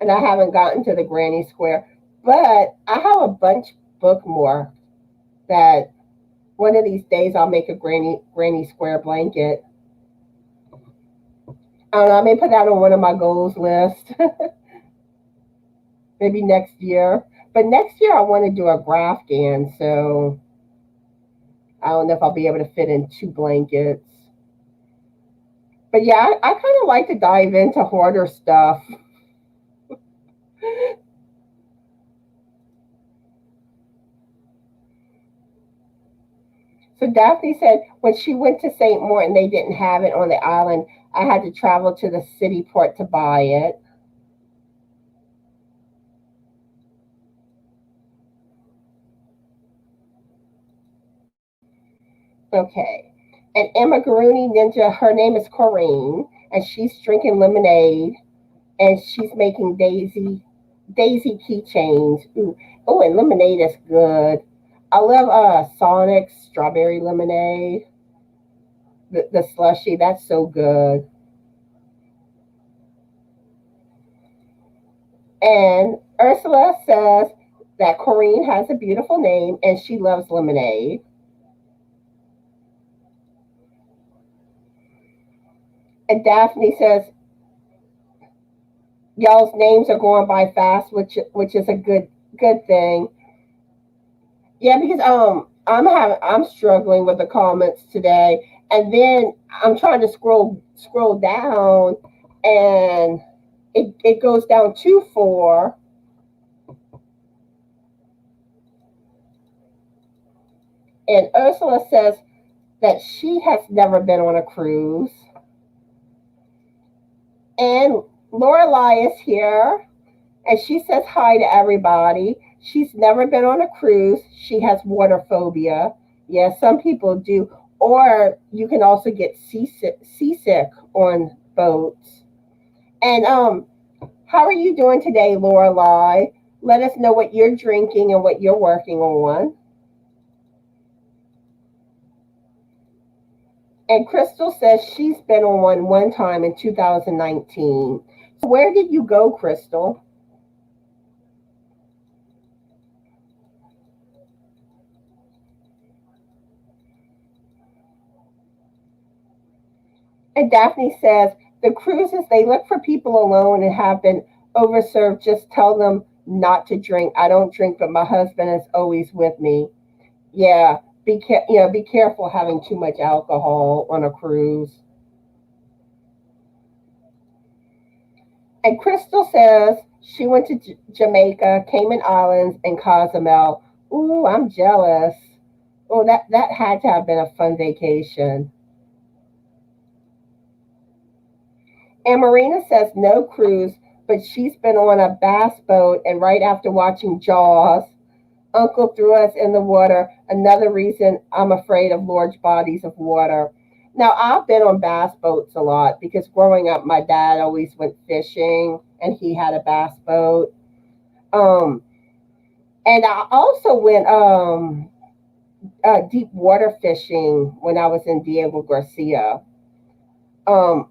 and I haven't gotten to the granny square. But I have a bunch bookmarked that One of these days I'll make a granny square blanket. I don't know, I may put that on one of my goals list. Maybe next year. But next year I want to do a Afghan, so I don't know if I'll be able to fit in 2 blankets. But yeah, I kind of like to dive into hoarder stuff. So Daphne said when she went to St. Martin, they didn't have it on the island. I had to travel to the city port to buy it. Okay. And Emma Garuni Ninja, her name is Corrine, and she's drinking lemonade, and she's making daisy keychains. Ooh. Oh, and lemonade is good. I love Sonic's strawberry lemonade. The slushy, that's so good. And Ursula says that Corrine has a beautiful name and she loves lemonade. And Daphne says y'all's names are going by fast, which is a good thing. Yeah, because I'm struggling with the comments today, and then I'm trying to scroll down, and it goes down too far. And Ursula says that she has never been on a cruise. And Lorelai is here, and she says hi to everybody. She's never been on a cruise. She has water phobia. Yeah, some people do. Or you can also get seasick on boats. And how are you doing today, Lorelai? Let us know what you're drinking and what you're working on. And Crystal says she's been on one time in 2019. So where did you go, Crystal? And Daphne says the cruises, they look for people alone and have been overserved. Just tell them not to drink. I don't drink, but my husband is always with me. Yeah, be careful having too much alcohol on a cruise. And Crystal says she went to Jamaica, Cayman Islands, and Cozumel. Ooh, I'm jealous. Oh, that had to have been a fun vacation. And Marina says no cruise, but she's been on a bass boat, and right after watching Jaws, Uncle threw us in the water. Another reason I'm afraid of large bodies of water. Now, I've been on bass boats a lot because growing up, my dad always went fishing and he had a bass boat. Um, and I also went deep water fishing when I was in Diego Garcia. Um,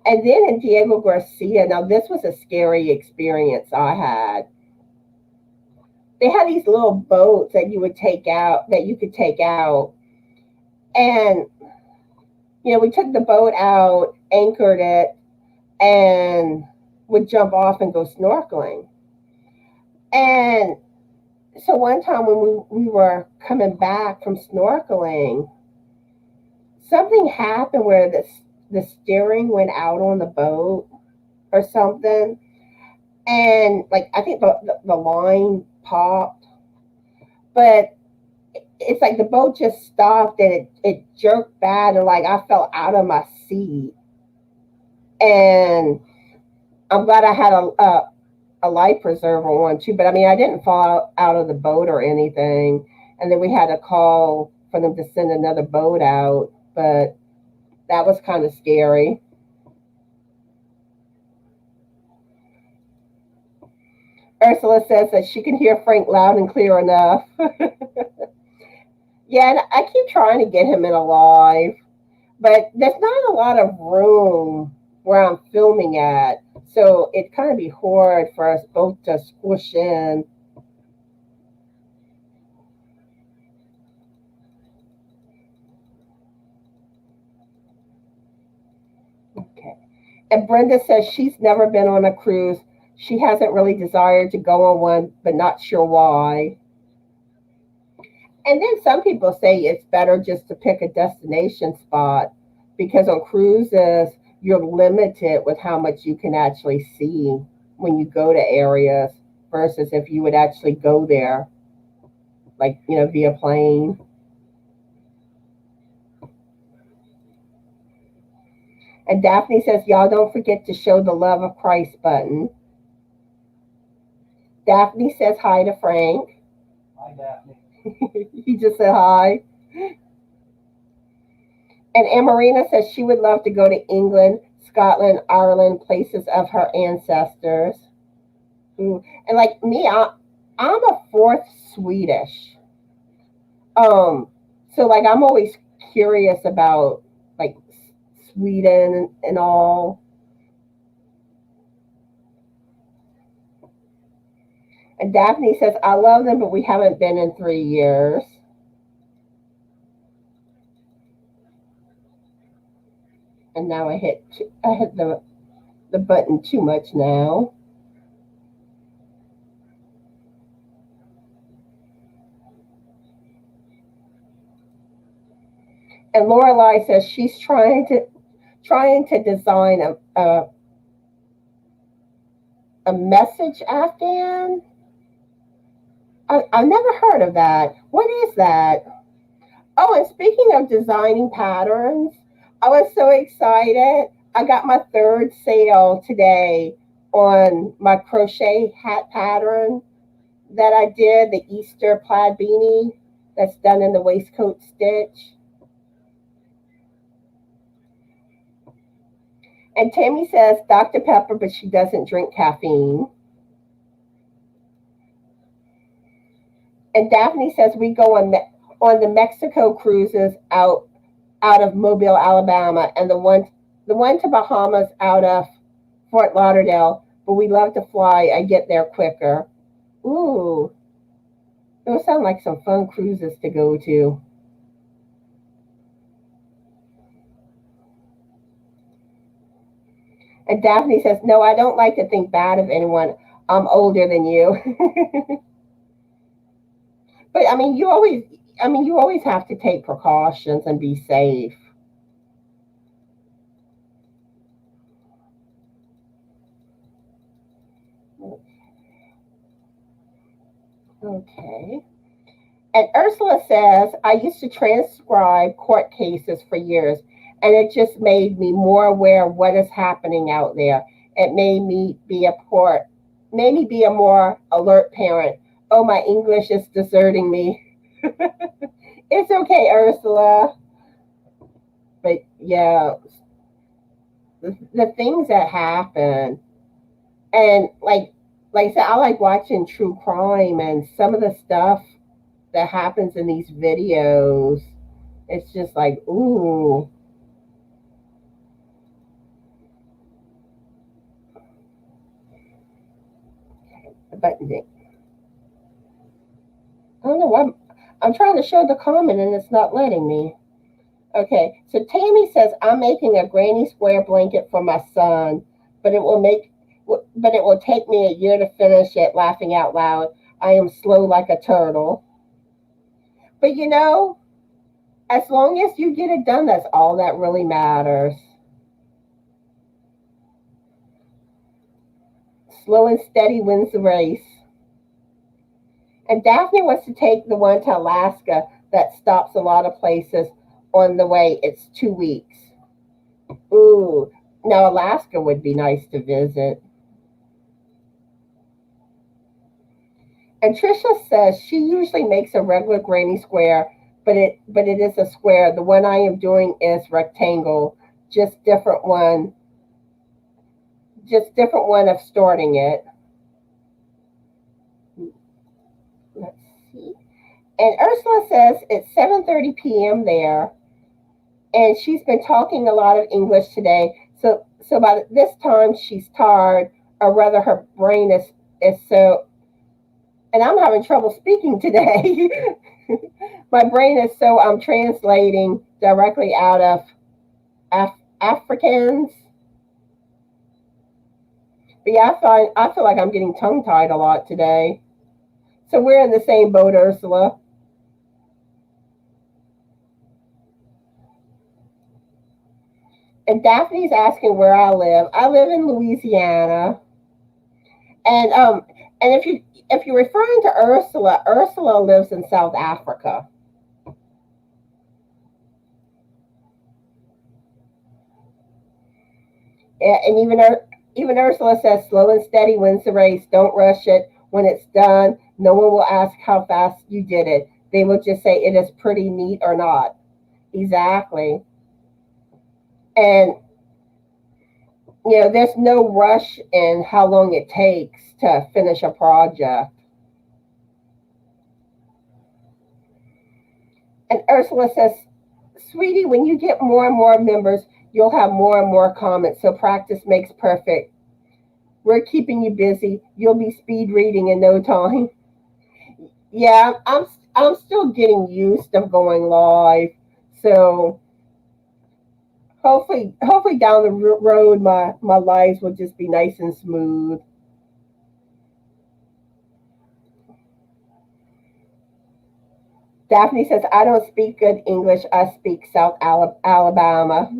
and then in Diego Garcia, now this was a scary experience I had. They had these little boats that you could take out. And we took the boat out, anchored it, and would jump off and go snorkeling. And so one time when we were coming back from snorkeling, something happened where the steering went out on the boat or something. And like I think the line popped, but it's like the boat just stopped and it jerked back and like I fell out of my seat. And I'm glad I had a life preserver on too, but I mean I didn't fall out of the boat or anything. And then we had to call for them to send another boat out, but that was kind of scary. Ursula says that she can hear Frank loud and clear enough. Yeah, and I keep trying to get him in alive, but there's not a lot of room where I'm filming at. So it kind of be hard for us both to squish in. And Brenda says she's never been on a cruise. She hasn't really desired to go on one, but not sure why. And then some people say it's better just to pick a destination spot because on cruises, you're limited with how much you can actually see when you go to areas versus if you would actually go there, like, via plane. And Daphne says, y'all don't forget to show the love of Christ button. Daphne says hi to Frank. Hi, Daphne. He just said hi. And Amarina says she would love to go to England, Scotland, Ireland, places of her ancestors. And like me, I'm a fourth Swedish. So like I'm always curious about like Sweden and all. And Daphne says, I love them, but we haven't been in 3 years. And now I hit the button too much now. And Lorelai says she's trying to design a message Afghan. I've never heard of that. What is that? Oh, and speaking of designing patterns, I was so excited. I got my 3rd sale today on my crochet hat pattern that I did, the Easter plaid beanie that's done in the waistcoat stitch. And Tammy says Dr. Pepper, but she doesn't drink caffeine. And Daphne says we go on the Mexico cruises out of Mobile, Alabama, and the one to Bahamas out of Fort Lauderdale. But we love to fly. I get there quicker. Ooh, those sound like some fun cruises to go to. And Daphne says, no, I don't like to think bad of anyone. I'm older than you. But you always have to take precautions and be safe. Okay. And Ursula says, I used to transcribe court cases for years, and it just made me more aware of what is happening out there. It made me be a more alert parent. Oh, my English is deserting me. It's okay, Ursula. But yeah, the things that happen, and like I said, I like watching true crime, and some of the stuff that happens in these videos, it's just like, ooh. The button did. I don't know why. I'm trying to show the comment and it's not letting me. Okay, so Tammy says I'm making a granny square blanket for my son, but it will take me a year to finish it. Laughing out loud, I am slow like a turtle. But as long as you get it done, that's all that really matters. Slow and steady wins the race. And Daphne wants to take the one to Alaska that stops a lot of places on the way. It's 2 weeks. Ooh, now Alaska would be nice to visit. And Trisha says she usually makes a regular granny square, but it is a square. The one I am doing is rectangle, just different one of starting it. Let's see. And Ursula says it's 7:30 p.m. there, and she's been talking a lot of English today. So by this time she's tired, or rather her brain is so. And I'm having trouble speaking today. My brain is so I'm translating directly out of Afrikaans. But yeah, I feel like I'm getting tongue tied a lot today. So we're in the same boat, Ursula. And Daphne's asking where I live. I live in Louisiana. And if you're referring to Ursula, Ursula lives in South Africa. And even Ursula says, slow and steady wins the race. Don't rush it. When it's done, no one will ask how fast you did it. They will just say it is pretty neat or not. Exactly. And there's no rush in how long it takes to finish a project. And Ursula says, sweetie, when you get more and more members, you'll have more and more comments. So practice makes perfect. We're keeping you busy. You'll be speed reading in no time. Yeah, I'm still getting used to going live. So hopefully down the road my lives will just be nice and smooth. Daphne says, I don't speak good English. I speak South Alabama.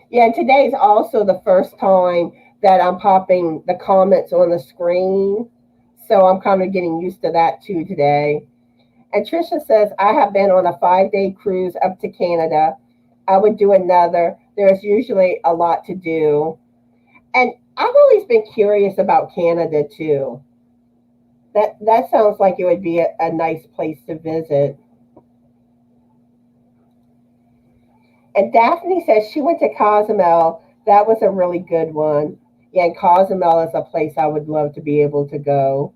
Yeah, and today is also the first time that I'm popping the comments on the screen. So I'm kind of getting used to that too today. And Trisha says, I have been on a 5-day cruise up to Canada. I would do another. There's usually a lot to do. And I've always been curious about Canada too. That sounds like it would be a nice place to visit. And Daphne says she went to Cozumel. That was a really good one. Yeah, and Cozumel is a place I would love to be able to go.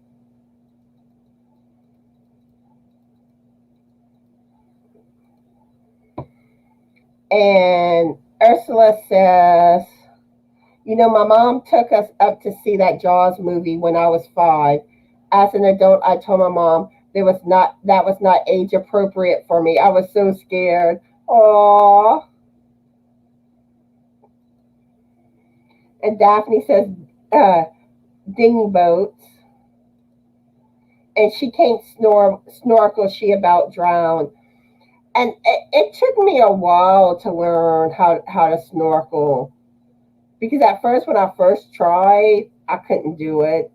And Ursula says, my mom took us up to see that Jaws movie when I was 5. As an adult, I told my mom that was not age appropriate for me. I was so scared. Aww. And Daphne says, uh, dinghy boats. And she can't snorkel. She about drowned. And it took me a while to learn how to snorkel, because at first, when I first tried, I couldn't do it,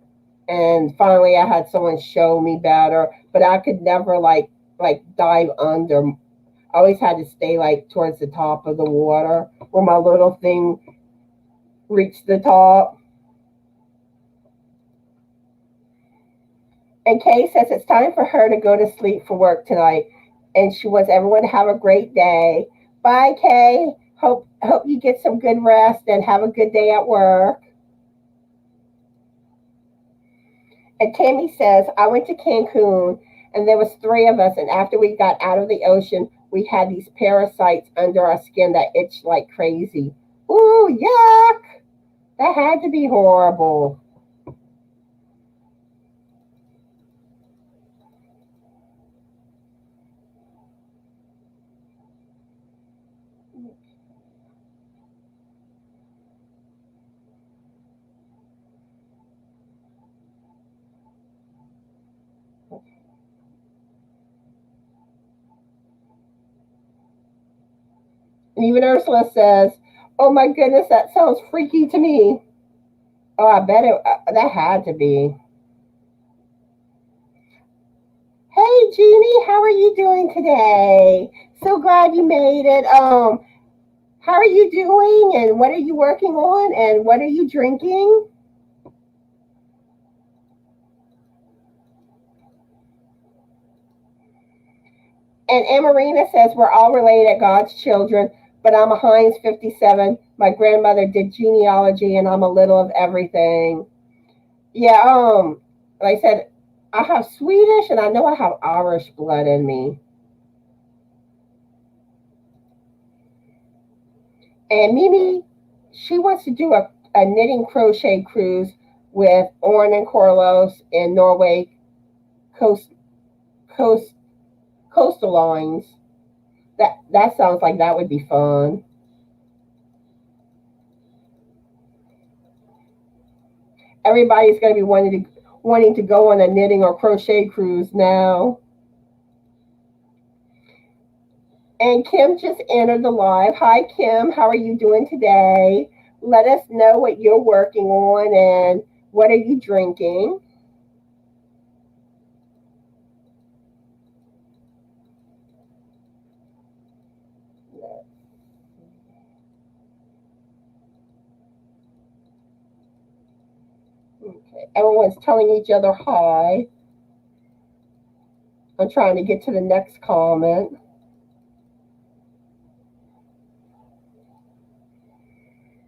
and finally I had someone show me better, but I could never like dive under. I always had to stay like towards the top of the water where my little thing reached the top. And Kay says it's time for her to go to sleep for work tonight, and she wants everyone to have a great day. Bye, Kay. Hope you get some good rest and have a good day at work. And Tammy says, I went to Cancun and there was 3 of us, and after we got out of the ocean, we had these parasites under our skin that itched like crazy. Ooh, yuck! That had to be horrible. And even Ursula says, oh my goodness, that sounds freaky to me. Oh, I bet that had to be. Hey, Jeannie, how are you doing today? So glad you made it. How are you doing? And what are you working on? And what are you drinking? And Amarina says, we're all related, God's children, but I'm a Heinz 57. My grandmother did genealogy, and I'm a little of everything. Yeah, like I said, I have Swedish, and I know I have Irish blood in me. And Mimi, she wants to do a knitting crochet cruise with Orrin and Corlos in Norway coast coastal lines. That sounds like that would be fun. Everybody's going to be wanting to go on a knitting or crochet cruise now. And Kim just entered the live. Hi, Kim. How are you doing today? Let us know what you're working on and what are you drinking. Okay. Everyone's telling each other hi. I'm trying to get to the next comment.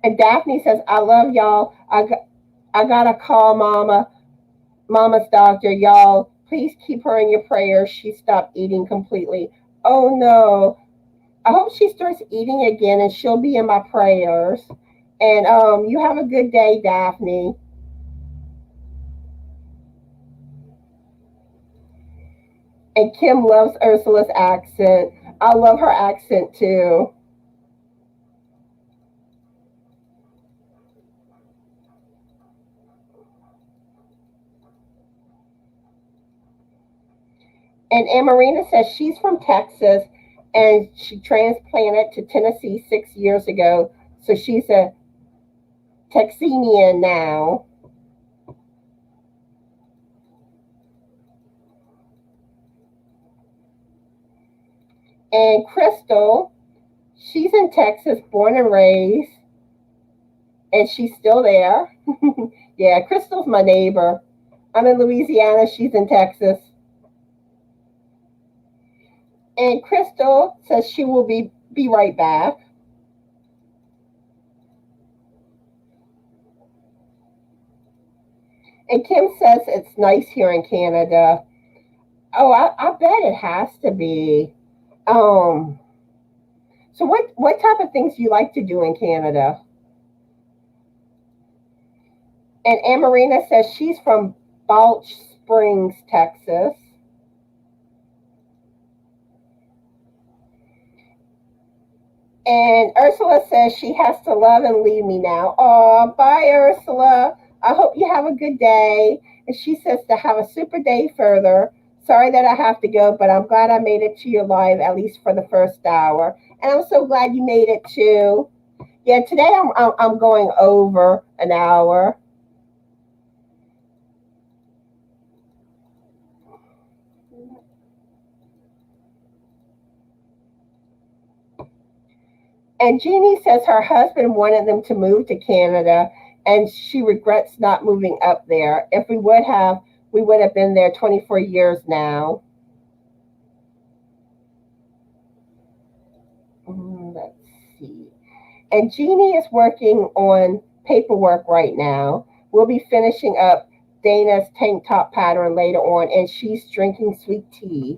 And Daphne says, I love y'all. I gotta call Mama's doctor. Y'all, please keep her in your prayers. She stopped eating completely. Oh no. I hope she starts eating again and she'll be in my prayers. And you have a good day, Daphne. And Kim loves Ursula's accent. I love her accent too. And Amarina says she's from Texas and she transplanted to Tennessee 6 years ago. So she's a Texanian now. And Crystal, she's in Texas, born and raised, and she's still there. Yeah, Crystal's my neighbor. I'm in Louisiana, she's in Texas. And Crystal says she will be right back. And Kim says it's nice here in Canada. Oh, I bet it has to be. Um, so what type of things do you like to do in Canada? And Amarina says she's from Balch Springs, Texas. And Ursula says she has to love and leave me now. Oh, bye, Ursula. I hope you have a good day. And she says to have a super day further. Sorry that I have to go, but I'm glad I made it to your live, at least for the first hour. And I'm so glad you made it too. Yeah, today I'm going over an hour. And Jeannie says her husband wanted them to move to Canada and she regrets not moving up there. If we would have been there 24 years now. Let's see. And Jeannie is working on paperwork right now. We'll be finishing up Dana's tank top pattern later on, and she's drinking sweet tea.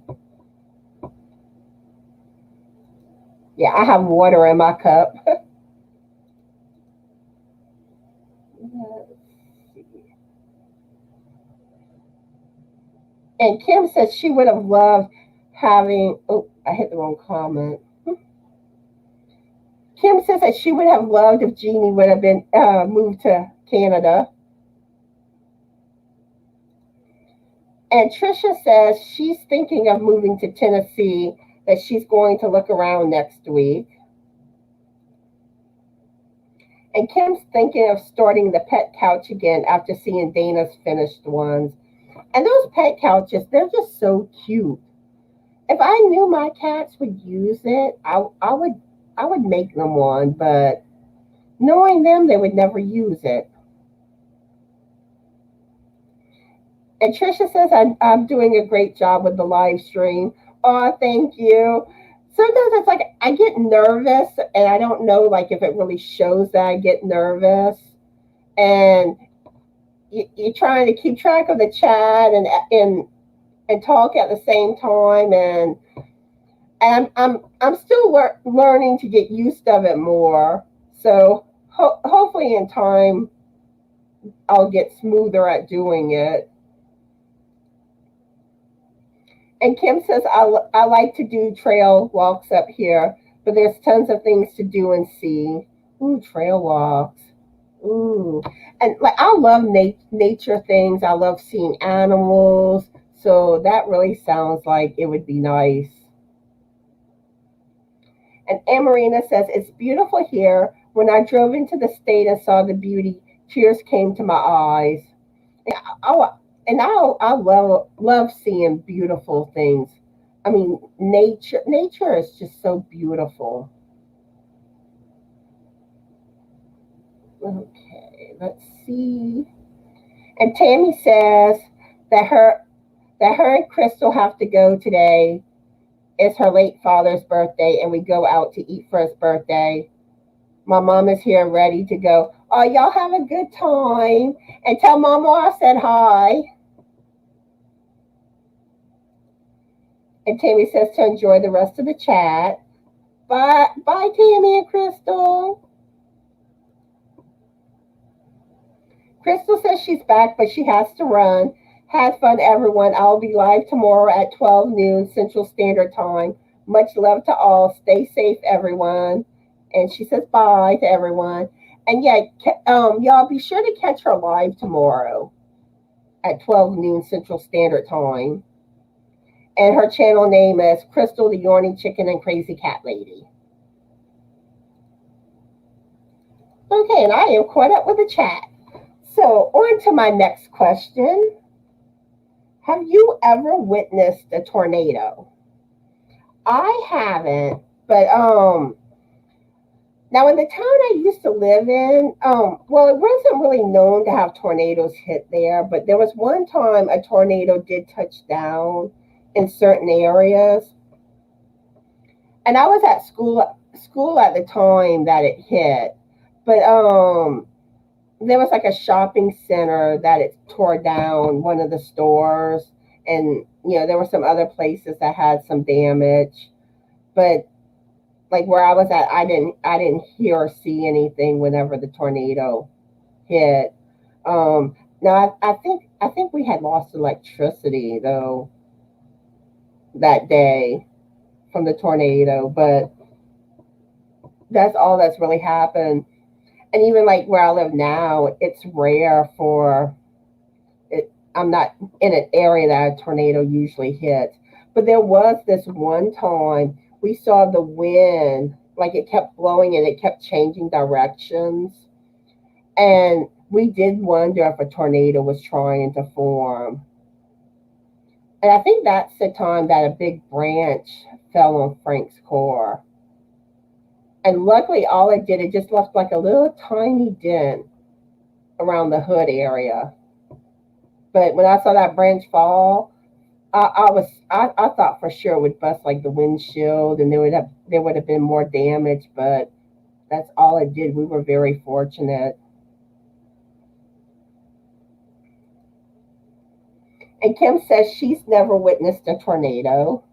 Yeah, I have water in my cup. And Kim says she would have loved having. Oh, I hit the wrong comment. Kim says that she would have loved if Jeannie would have been moved to Canada. And Trisha says she's thinking of moving to Tennessee, that she's going to look around next week. And Kim's thinking of starting the pet couch again after seeing Dana's finished ones. And those pet couches, they're just so cute. If I knew my cats would use it, I would make them one, but knowing them, they would never use it. And Trisha says I'm doing a great job with the live stream. Oh, thank you. Sometimes it's like I get nervous and I don't know like if it really shows that I get nervous. And you're trying to keep track of the chat and talk at the same time, and I'm still learning to get used of it more. So hopefully in time I'll get smoother at doing it. And Kim says, I like to do trail walks up here, but there's tons of things to do and see. Ooh, trail walks. Ooh. And like, I love nature things. I love seeing animals. So that really sounds like it would be nice. And Amarina says, it's beautiful here. When I drove into the state and saw the beauty, tears came to my eyes. Oh, and I love seeing beautiful things. I mean, nature is just so beautiful. Okay, let's see. And Tammy says that her and Crystal have to go today. It's her late father's birthday, and we go out to eat for his birthday. My mom is here ready to go. Oh, y'all have a good time. And tell Mama I said hi. And Tammy says to enjoy the rest of the chat. Bye, bye, Tammy and Crystal. Crystal says she's back, but she has to run. Have fun, everyone. I'll be live tomorrow at 12 noon Central Standard Time. Much love to all. Stay safe, everyone. And she says bye to everyone. And yeah, y'all be sure to catch her live tomorrow at 12 noon Central Standard Time. And her channel name is Crystal the Yawning Chicken and Crazy Cat Lady. Okay, and I am caught up with the chat. So on to my next question. Have you ever witnessed a tornado? I haven't, but now in the town I used to live in, well, it wasn't really known to have tornadoes hit there, but there was one time a tornado did touch down in certain areas. And I was at school at the time that it hit. But there was like a shopping center that it tore down, one of the stores, and there were some other places that had some damage. But like where I was at, I didn't hear or see anything whenever the tornado hit. Now I think we had lost electricity though that day from the tornado, but that's all that's really happened. And even like where I live now, it's rare for it. I'm not in an area that a tornado usually hits, but there was this one time we saw the wind, like it kept blowing and it kept changing directions, and we did wonder if a tornado was trying to form. And I think that's the time that a big branch fell on Frank's car. And luckily, all it did, it just left like a little tiny dent around the hood area. But when I saw that branch fall, I thought for sure it would bust like the windshield, and there would have been more damage. But that's all it did. We were very fortunate. And Kim says she's never witnessed a tornado.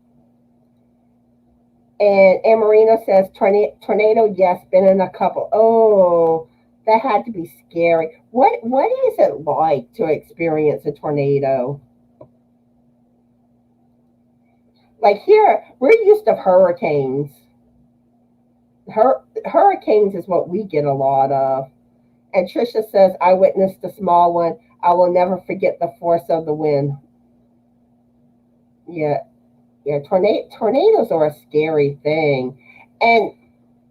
And Marino says tornado, yes, been in a couple. Oh, that had to be scary. What is it like to experience a tornado? Like here, we're used to hurricanes. Hurricanes is what we get a lot of. And Trisha says, I witnessed a small one. I will never forget the force of the wind. Yeah, yeah, tornadoes are a scary thing. And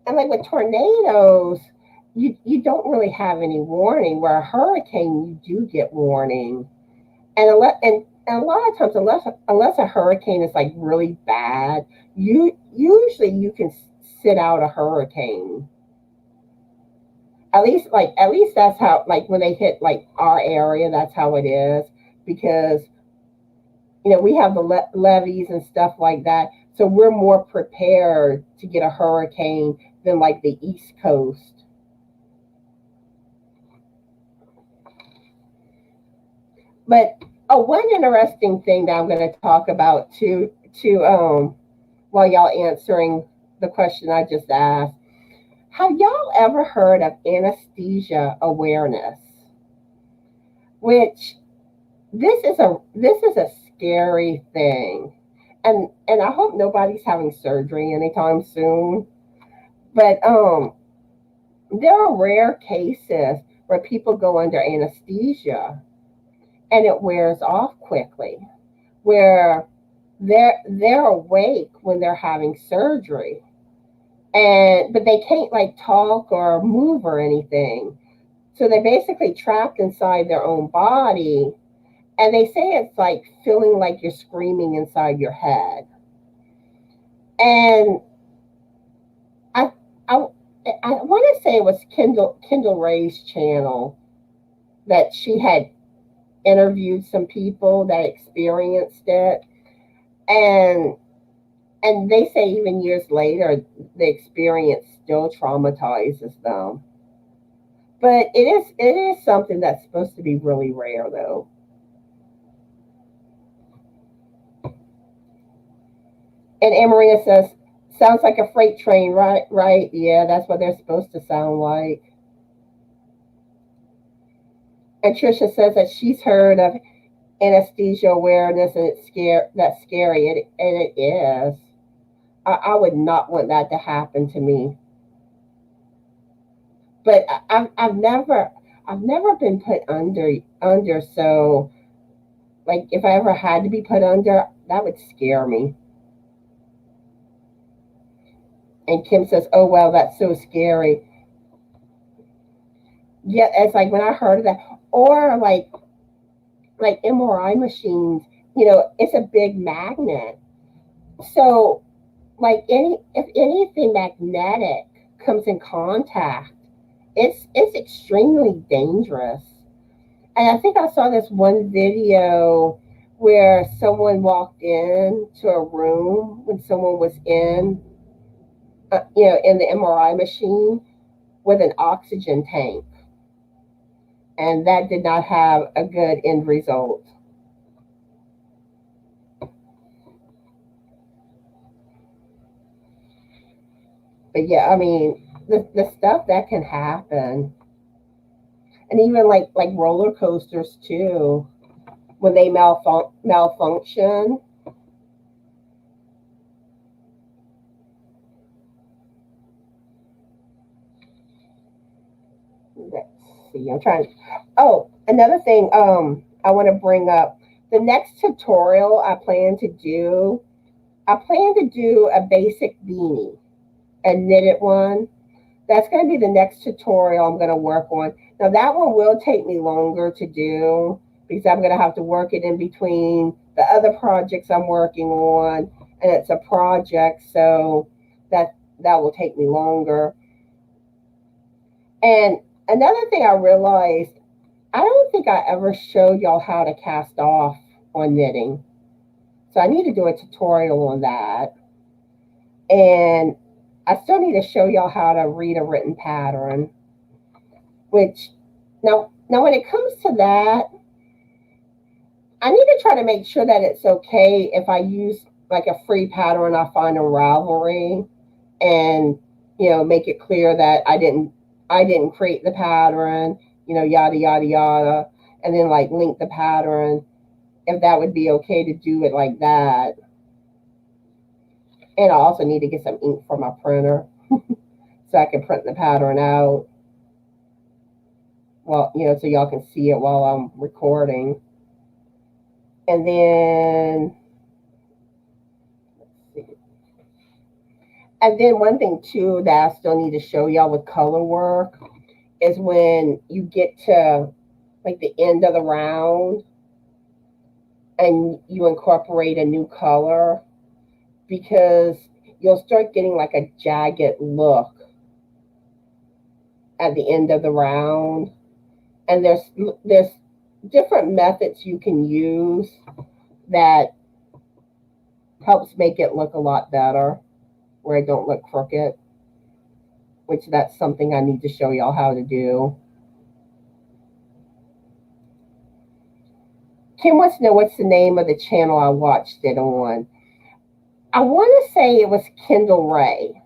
like with tornadoes, you don't really have any warning. Where a hurricane, you do get warning. And a lot of times, unless a hurricane is like really bad, you can sit out a hurricane. At least that's how, like when they hit like our area, that's how it is, because we have the levees and stuff like that. So we're more prepared to get a hurricane than like the East Coast. But one interesting thing that I'm going to talk about too, while y'all answering the question I just asked, have y'all ever heard of anesthesia awareness? Which this is a scary thing. and I hope nobody's having surgery anytime soon. But there are rare cases where people go under anesthesia and it wears off quickly, where they're awake when they're having surgery, and but they can't like talk or move or anything. So they're basically trapped inside their own body, and they say it's like feeling like you're screaming inside your head. And I I I want to say it was Kendall Ray's channel that she had interviewed some people that experienced it, and they say even years later the experience still traumatizes them. But it is something that's supposed to be really rare though. And Amarina says, sounds like a freight train, right? Right, yeah, that's what they're supposed to sound like. And Trisha says that she's heard of anesthesia awareness, and that's scary. And it is. I would not want that to happen to me. But I've never been put under. So like if I ever had to be put under, that would scare me. And Kim says, "Oh well, that's so scary." Yeah, it's like when I heard of that, or like MRI machines. It's a big magnet. So like if anything magnetic comes in contact, it's extremely dangerous. And I think I saw this one video where someone walked into a room when someone was in the MRI machine with an oxygen tank, and that did not have a good end result. But yeah, I mean, the stuff that can happen, and even like roller coasters too, when they malfunction. Let's see. I'm trying. Oh, another thing. I want to bring up the next tutorial I plan to do. I plan to do a basic beanie, a knitted one. That's going to be the next tutorial I'm going to work on. Now that one will take me longer to do because I'm going to have to work it in between the other projects I'm working on, and it's a project, so that will take me longer. And another thing I realized, I don't think I ever showed y'all how to cast off on knitting. So I need to do a tutorial on that. And I still need to show y'all how to read a written pattern, which now when it comes to that, I need to try to make sure that it's okay if I use like a free pattern I find on Ravelry, and make it clear that I didn't create the pattern, yada yada yada, and then like link the pattern, if that would be okay to do it like that. And I also need to get some ink for my printer so I can print the pattern out. Well, so y'all can see it while I'm recording. And then let's see. And then one thing too that I still need to show y'all with color work is when you get to like the end of the round and you incorporate a new color, because you'll start getting like a jagged look at the end of the round. And there's different methods you can use that helps make it look a lot better, where it don't look crooked, which that's something I need to show y'all how to do. Kim wants to know what's the name of the channel I watched it on. I want to say it was Kendall Ray.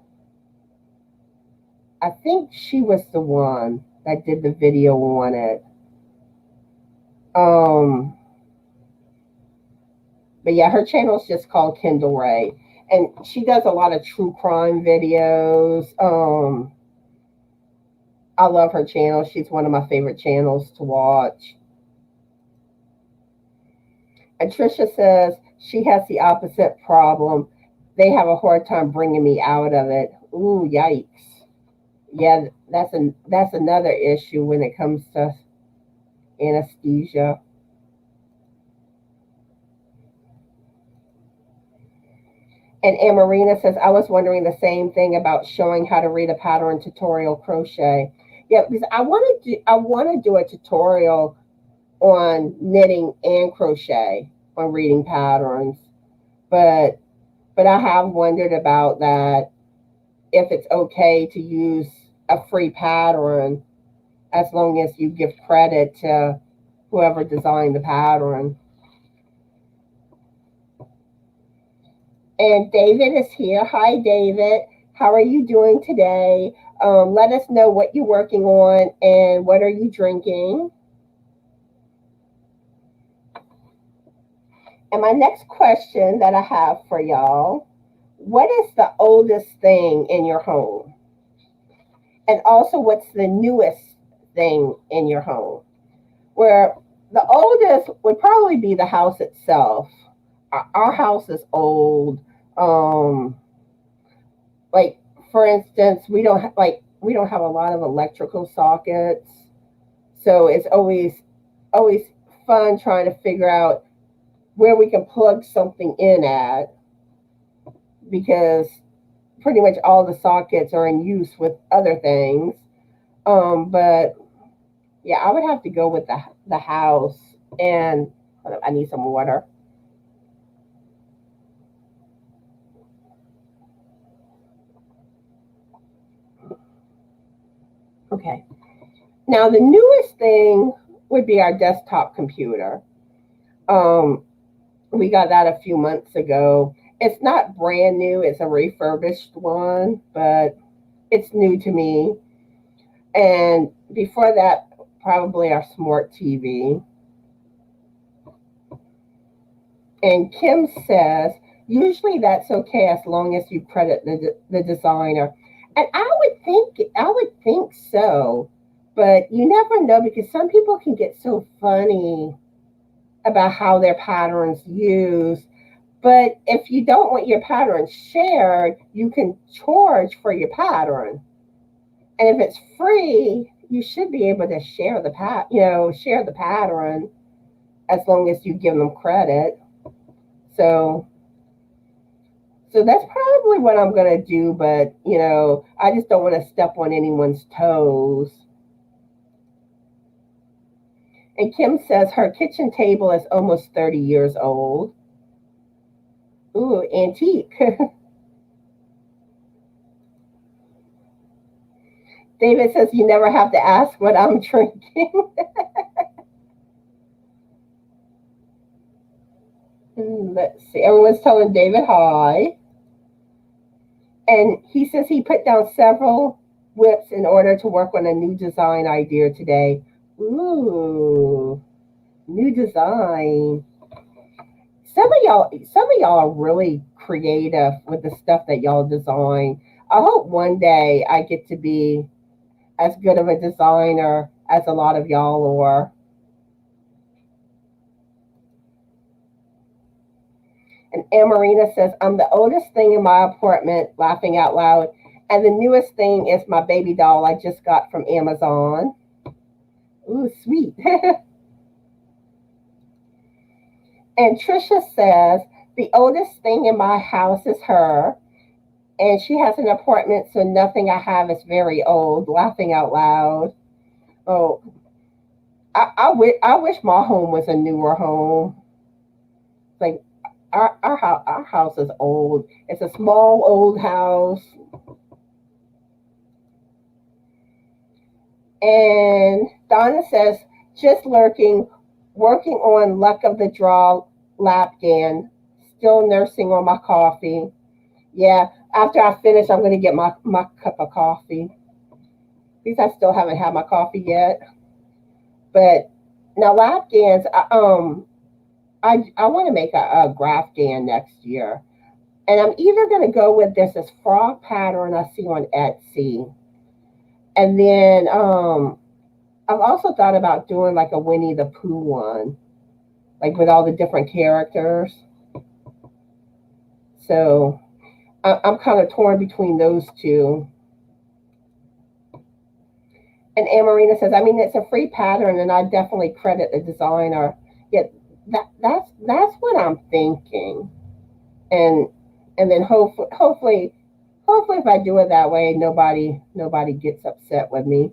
I think she was the one that did the video on it. But yeah, her channel is just called Kendall Ray. And she does a lot of true crime videos. I love her channel. She's one of my favorite channels to watch. And Trisha says she has the opposite problem. They have a hard time bringing me out of it. Ooh, yikes. Yeah, that's another issue when it comes to anesthesia. And Amarina says, I was wondering the same thing about showing how to read a pattern tutorial crochet. Yeah, because I want to do a tutorial on knitting and crochet on reading patterns, but I have wondered about that, if it's okay to use a free pattern as long as you give credit to whoever designed the pattern. And David is here. Hi, David. How are you doing today? Let us know what you're working on and what are you drinking. And my next question that I have for y'all, what is the oldest thing in your home? And also, what's the newest thing in your home? Where the oldest would probably be the house itself. Our house is old. Like, for instance, we don't have a lot of electrical sockets, so it's always fun trying to figure out where we can plug something in at, because pretty much all the sockets are in use with other things. But yeah, I would have to go with the house. And I need some water. Okay. Now the newest thing would be our desktop computer. Um, we got that a few months ago. It's not brand new, it's a refurbished one, but it's new to me. And before that, probably our smart TV. And Kim says, usually that's okay as long as you credit the designer. And I would think so, but you never know, because some people can get so funny about how their patterns used. But if you don't want your pattern shared, you can charge for your pattern. And if it's free, you should be able to share the pattern as long as you give them credit. So that's probably what I'm gonna do, but I just don't want to step on anyone's toes. And Kim says her kitchen table is almost 30 years old. Ooh, antique. David says you never have to ask what I'm drinking. Let's see. Everyone's telling David hi. And he says he put down several whips in order to work on a new design idea today. Ooh, new design. Some of y'all are really creative with the stuff that y'all design. I hope one day I get to be as good of a designer as a lot of y'all are. And Amarina says, I'm the oldest thing in my apartment, laughing out loud. And the newest thing is my baby doll I just got from Amazon. Ooh, sweet. And Trisha says, the oldest thing in my house is her. And she has an apartment, so nothing I have is very old, laughing out loud. Oh, I wish my home was a newer home. Like, our house is old. It's a small old house. And Donna says, just lurking, working on luck of the draw lapgan, still nursing on my coffee. Yeah, after I finish, I'm going to get my cup of coffee, because I still haven't had my coffee yet. But now lapgans, I want to make a graph gan next year. And I'm either going to go with this frog pattern I see on Etsy. And then I've also thought about doing like a Winnie the Pooh one, like with all the different characters. So I'm kind of torn between those two. And Amarina says, I mean, it's a free pattern, and I definitely credit the designer. Yet that's what I'm thinking. And then hopefully, if I do it that way, nobody gets upset with me.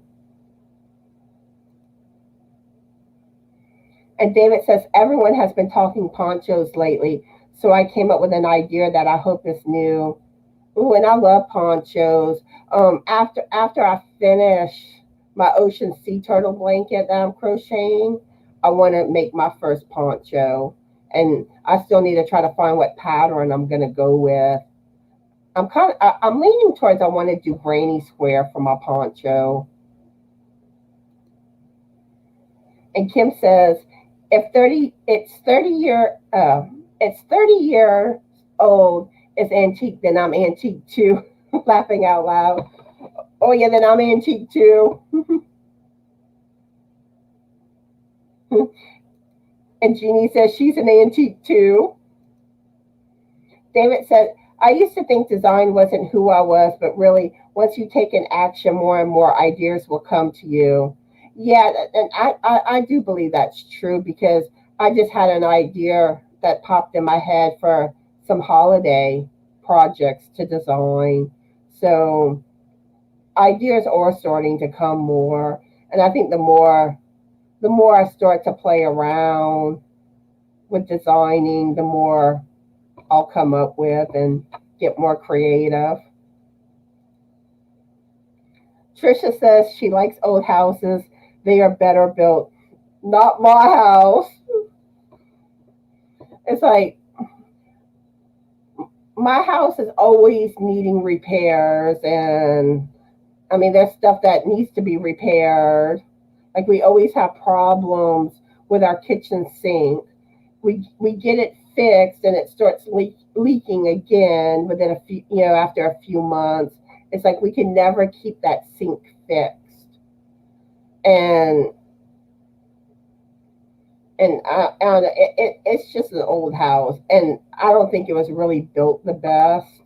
And David says, everyone has been talking ponchos lately, so I came up with an idea that I hope is new. Ooh, and I love ponchos. After I finish my ocean sea turtle blanket that I'm crocheting, I want to make my first poncho. And I still need to try to find what pattern I'm gonna go with. I'm leaning towards I want to do granny square for my poncho. And Kim says, if 30 it's 30 years old, it's antique, then I'm antique too. Laughing out loud. Oh yeah, then I'm antique too. And Jeannie says she's an antique too. David said, I used to think design wasn't who I was, but really, once you take an action, more and more ideas will come to you. Yeah, and I do believe that's true because I just had an idea that popped in my head for some holiday projects to design. So ideas are starting to come more. And I think the more I start to play around with designing, the more I'll come up with and get more creative. Trisha says she likes old houses. They are better built. Not my house. It's like my house is always needing repairs, and I mean there's stuff that needs to be repaired. Like we always have problems with our kitchen sink. We get it fixed and it starts leaking again within a few, after a few months. It's like we can never keep that sink fixed. And it's just an old house, and I don't think it was really built the best.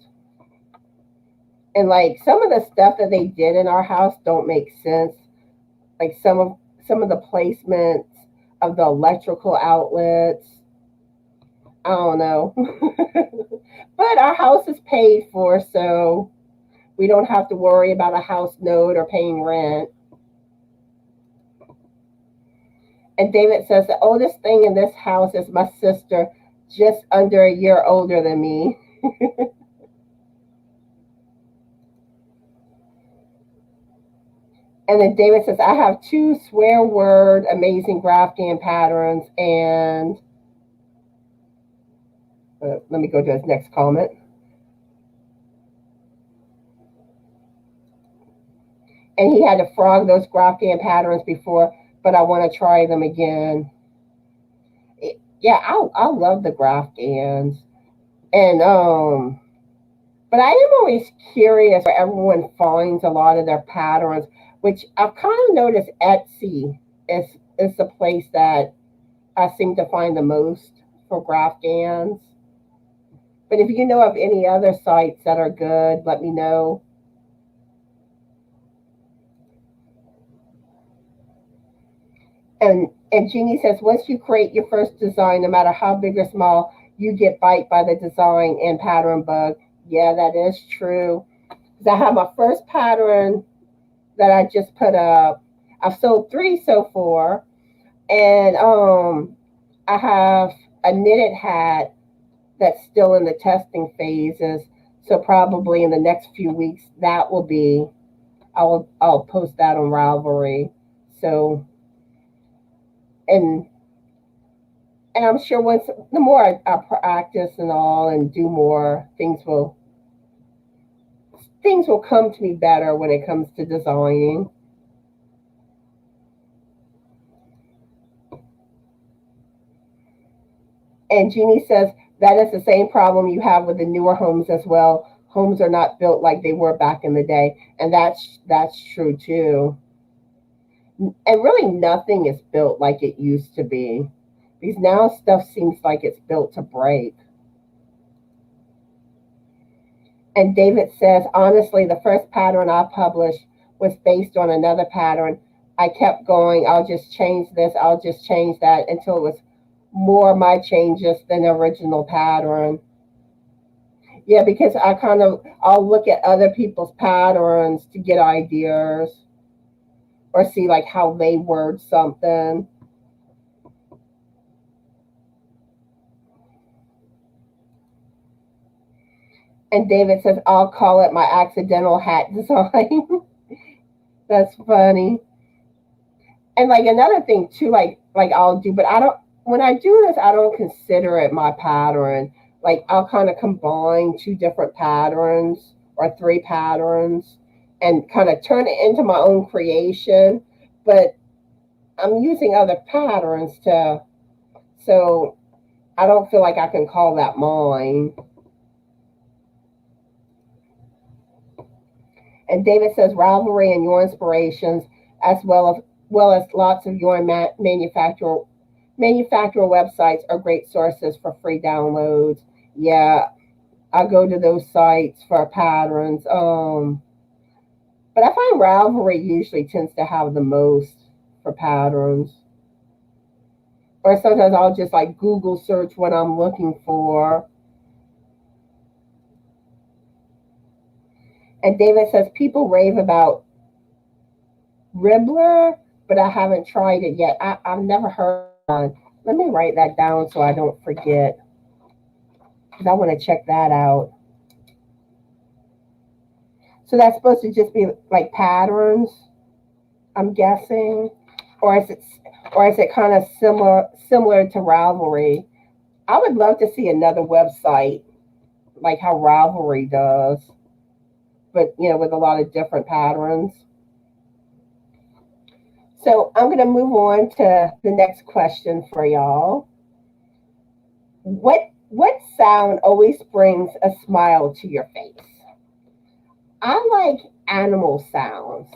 And like some of the stuff that they did in our house don't make sense. Like some of the placements of the electrical outlets. I don't know. But our house is paid for, so we don't have to worry about a house note or paying rent. And David says the oldest thing in this house is my sister, just under a year older than me. And then David says, I have 2 swear word amazing graph gan patterns. And let me go to his next comment. And he had to frog those graph gan patterns before, but I want to try them again. Yeah, I love the graph gans. And but I am always curious where everyone finds a lot of their patterns, which I've kind of noticed Etsy is the place that I seem to find the most for graph gans. But if you know of any other sites that are good, let me know. And Jeannie says, once you create your first design, no matter how big or small, you get bite by the design and pattern bug. Yeah, that is true. Because I have my first pattern that I just put up. I've sold 3 so far. And I have a knitted hat that's still in the testing phases. So probably in the next few weeks, that will be, I'll post that on Ravelry. So, and I'm sure once the more I practice and all and do more, things will come to me better when it comes to designing. And Jeannie says that is the same problem you have with the newer homes as well. Homes are not built like they were back in the day, and that's true too. And really, nothing is built like it used to be, because now stuff seems like it's built to break. And David says, honestly, the first pattern I published was based on another pattern. I kept going, I'll just change this, I'll just change that until it was more my changes than the original pattern. Yeah, because I'll look at other people's patterns to get ideas or see like how they word something. And David says, I'll call it my accidental hat design. That's funny. And like another thing too, like I'll do, but I don't. When I do this, I don't consider it my pattern. Like I'll kind of combine two different patterns or three patterns, and kind of turn it into my own creation. But I'm using other patterns to, so I don't feel like I can call that mine. And David says Ravelry and your inspirations, as well as lots of your manufacturer websites are great sources for free downloads. Yeah, I go to those sites for patterns. But I find Ravelry usually tends to have the most for patterns. Or sometimes I'll just like Google search what I'm looking for. And David says people rave about Ribbler, but I haven't tried it yet. I've never heard of it. Let me write that down so I don't forget, because I want to check that out. So that's supposed to just be like patterns, I'm guessing, or is it kind of similar to Ravelry? I would love to see another website like how Ravelry does, but with a lot of different patterns. So I'm going to move on to the next question for y'all. What sound always brings a smile to your face? I like animal sounds.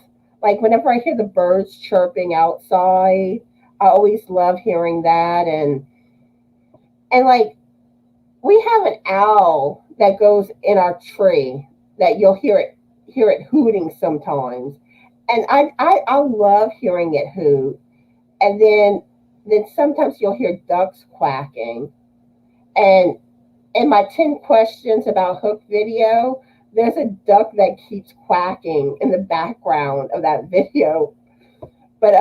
Like whenever I hear the birds chirping outside, I always love hearing that. And like we have an owl that goes in our tree that you'll hear it hooting sometimes. And I love hearing it hoot. And then sometimes you'll hear ducks quacking. And in my 10 questions about Hook video, there's a duck that keeps quacking in the background of that video. But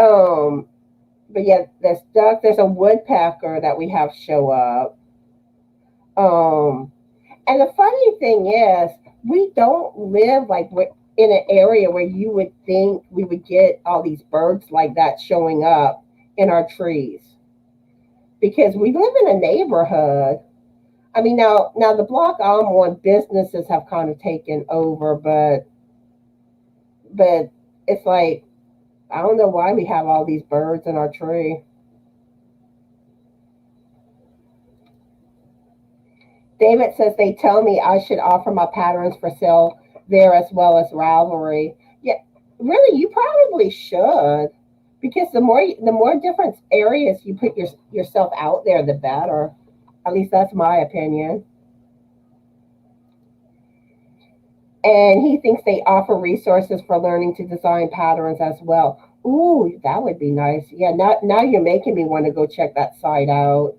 but yeah, there's duck, there's a woodpecker that we have show up. And the funny thing is, we don't live like in an area where you would think we would get all these birds like that showing up in our trees, because we live in a neighborhood. I mean, now the block I'm on, businesses have kind of taken over, but it's like I don't know why we have all these birds in our tree. David says they tell me I should offer my patterns for sale there as well as Ravelry. Yeah, really, you probably should, because the more different areas you put yourself out there, the better. At least that's my opinion. And he thinks they offer resources for learning to design patterns as well. Ooh, that would be nice. Yeah, now you're making me want to go check that site out.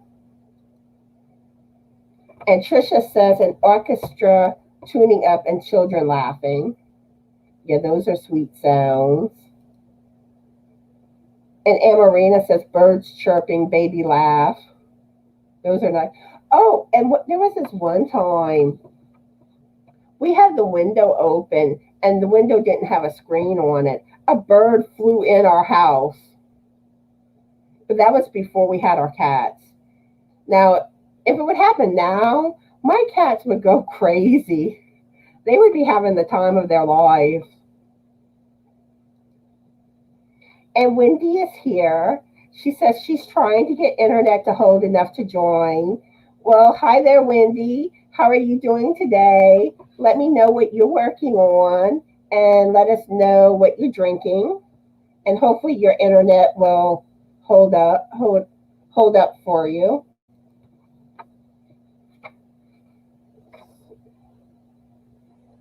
And Trisha says an orchestra tuning up and children laughing. Yeah, those are sweet sounds. And Amarina says birds chirping, baby laugh. Those are nice. Oh, and there was this one time we had the window open and the window didn't have a screen on it. A bird flew in our house. But that was before we had our cats. Now, if it would happen now, my cats would go crazy. They would be having the time of their life. And Wendy is here. She says she's trying to get internet to hold enough to join. Well, hi there, Wendy. How are you doing today? Let me know what you're working on and let us know what you're drinking. And hopefully your internet will hold up for you.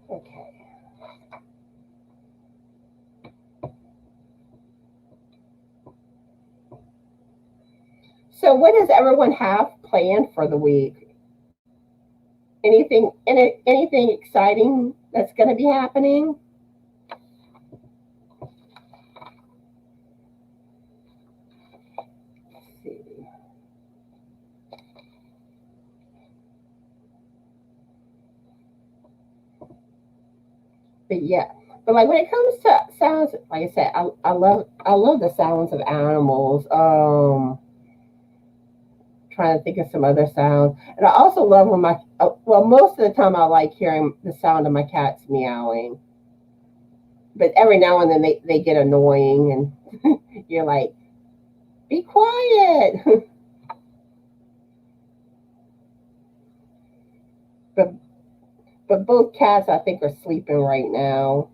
Okay. So what does everyone have planned for the week? Anything exciting that's going to be happening? Let's see. But yeah, but like when it comes to sounds, like I said, I love the sounds of animals. Trying to think of some other sounds, and I also love when my well, most of the time I like hearing the sound of my cats meowing. But every now and then they get annoying, and you're like, be quiet. but but both cats I think are sleeping right now.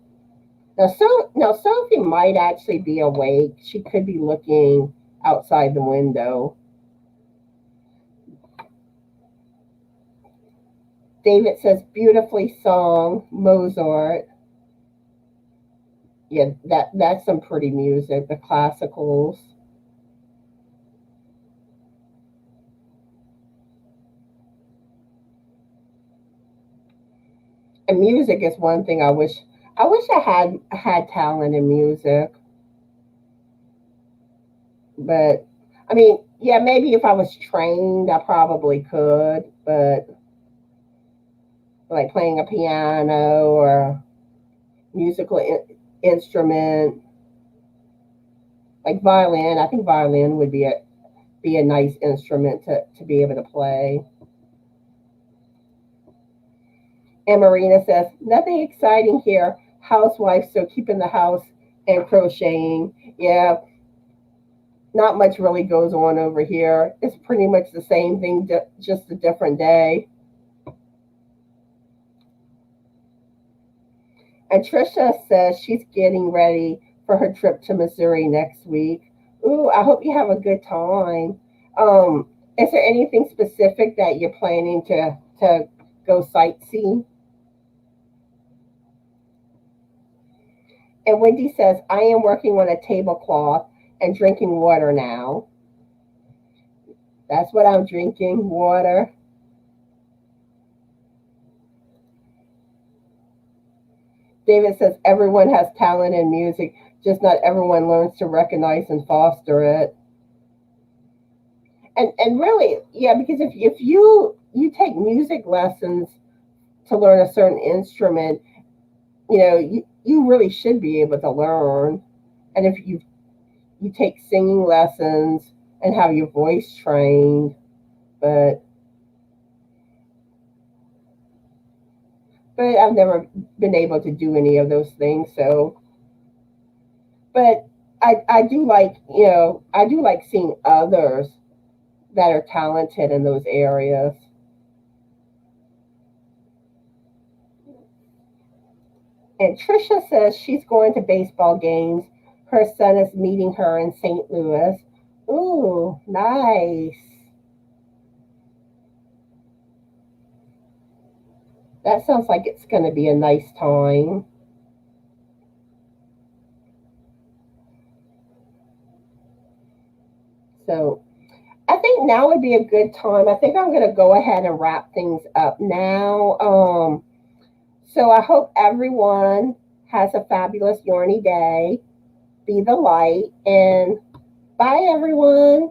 Now Sophie might actually be awake. She could be looking outside the window. David says beautifully sung Mozart. Yeah, that's some pretty music, the classicals. And music is one thing I wish I had talent in music, but I mean, yeah, maybe if I was trained, I probably could, but like playing a piano or musical instrument like violin, I think violin would be a nice instrument to be able to play. And Marina says, nothing exciting here. Housewife, so keeping the house and crocheting. Yeah, not much really goes on over here. It's pretty much the same thing, just a different day. And Trisha says she's getting ready for her trip to Missouri next week. Ooh, I hope you have a good time. Um, is there anything specific that you're planning to go sightsee? And Wendy says, I am working on a tablecloth and drinking water now. That's what I'm drinking, water. David says, everyone has talent in music, just not everyone learns to recognize and foster it. And really, yeah, because if you take music lessons to learn a certain instrument, you really should be able to learn. And if you take singing lessons and have your voice trained, but I've never been able to do any of those things. So, but I do like I do like seeing others that are talented in those areas. And Trisha says she's going to baseball games. Her son is meeting her in St. Louis. Ooh, nice. That sounds like it's going to be a nice time. So I think now would be a good time. I think I'm going to go ahead and wrap things up now. So I hope everyone has a fabulous Yarny day. Be the light and bye, everyone.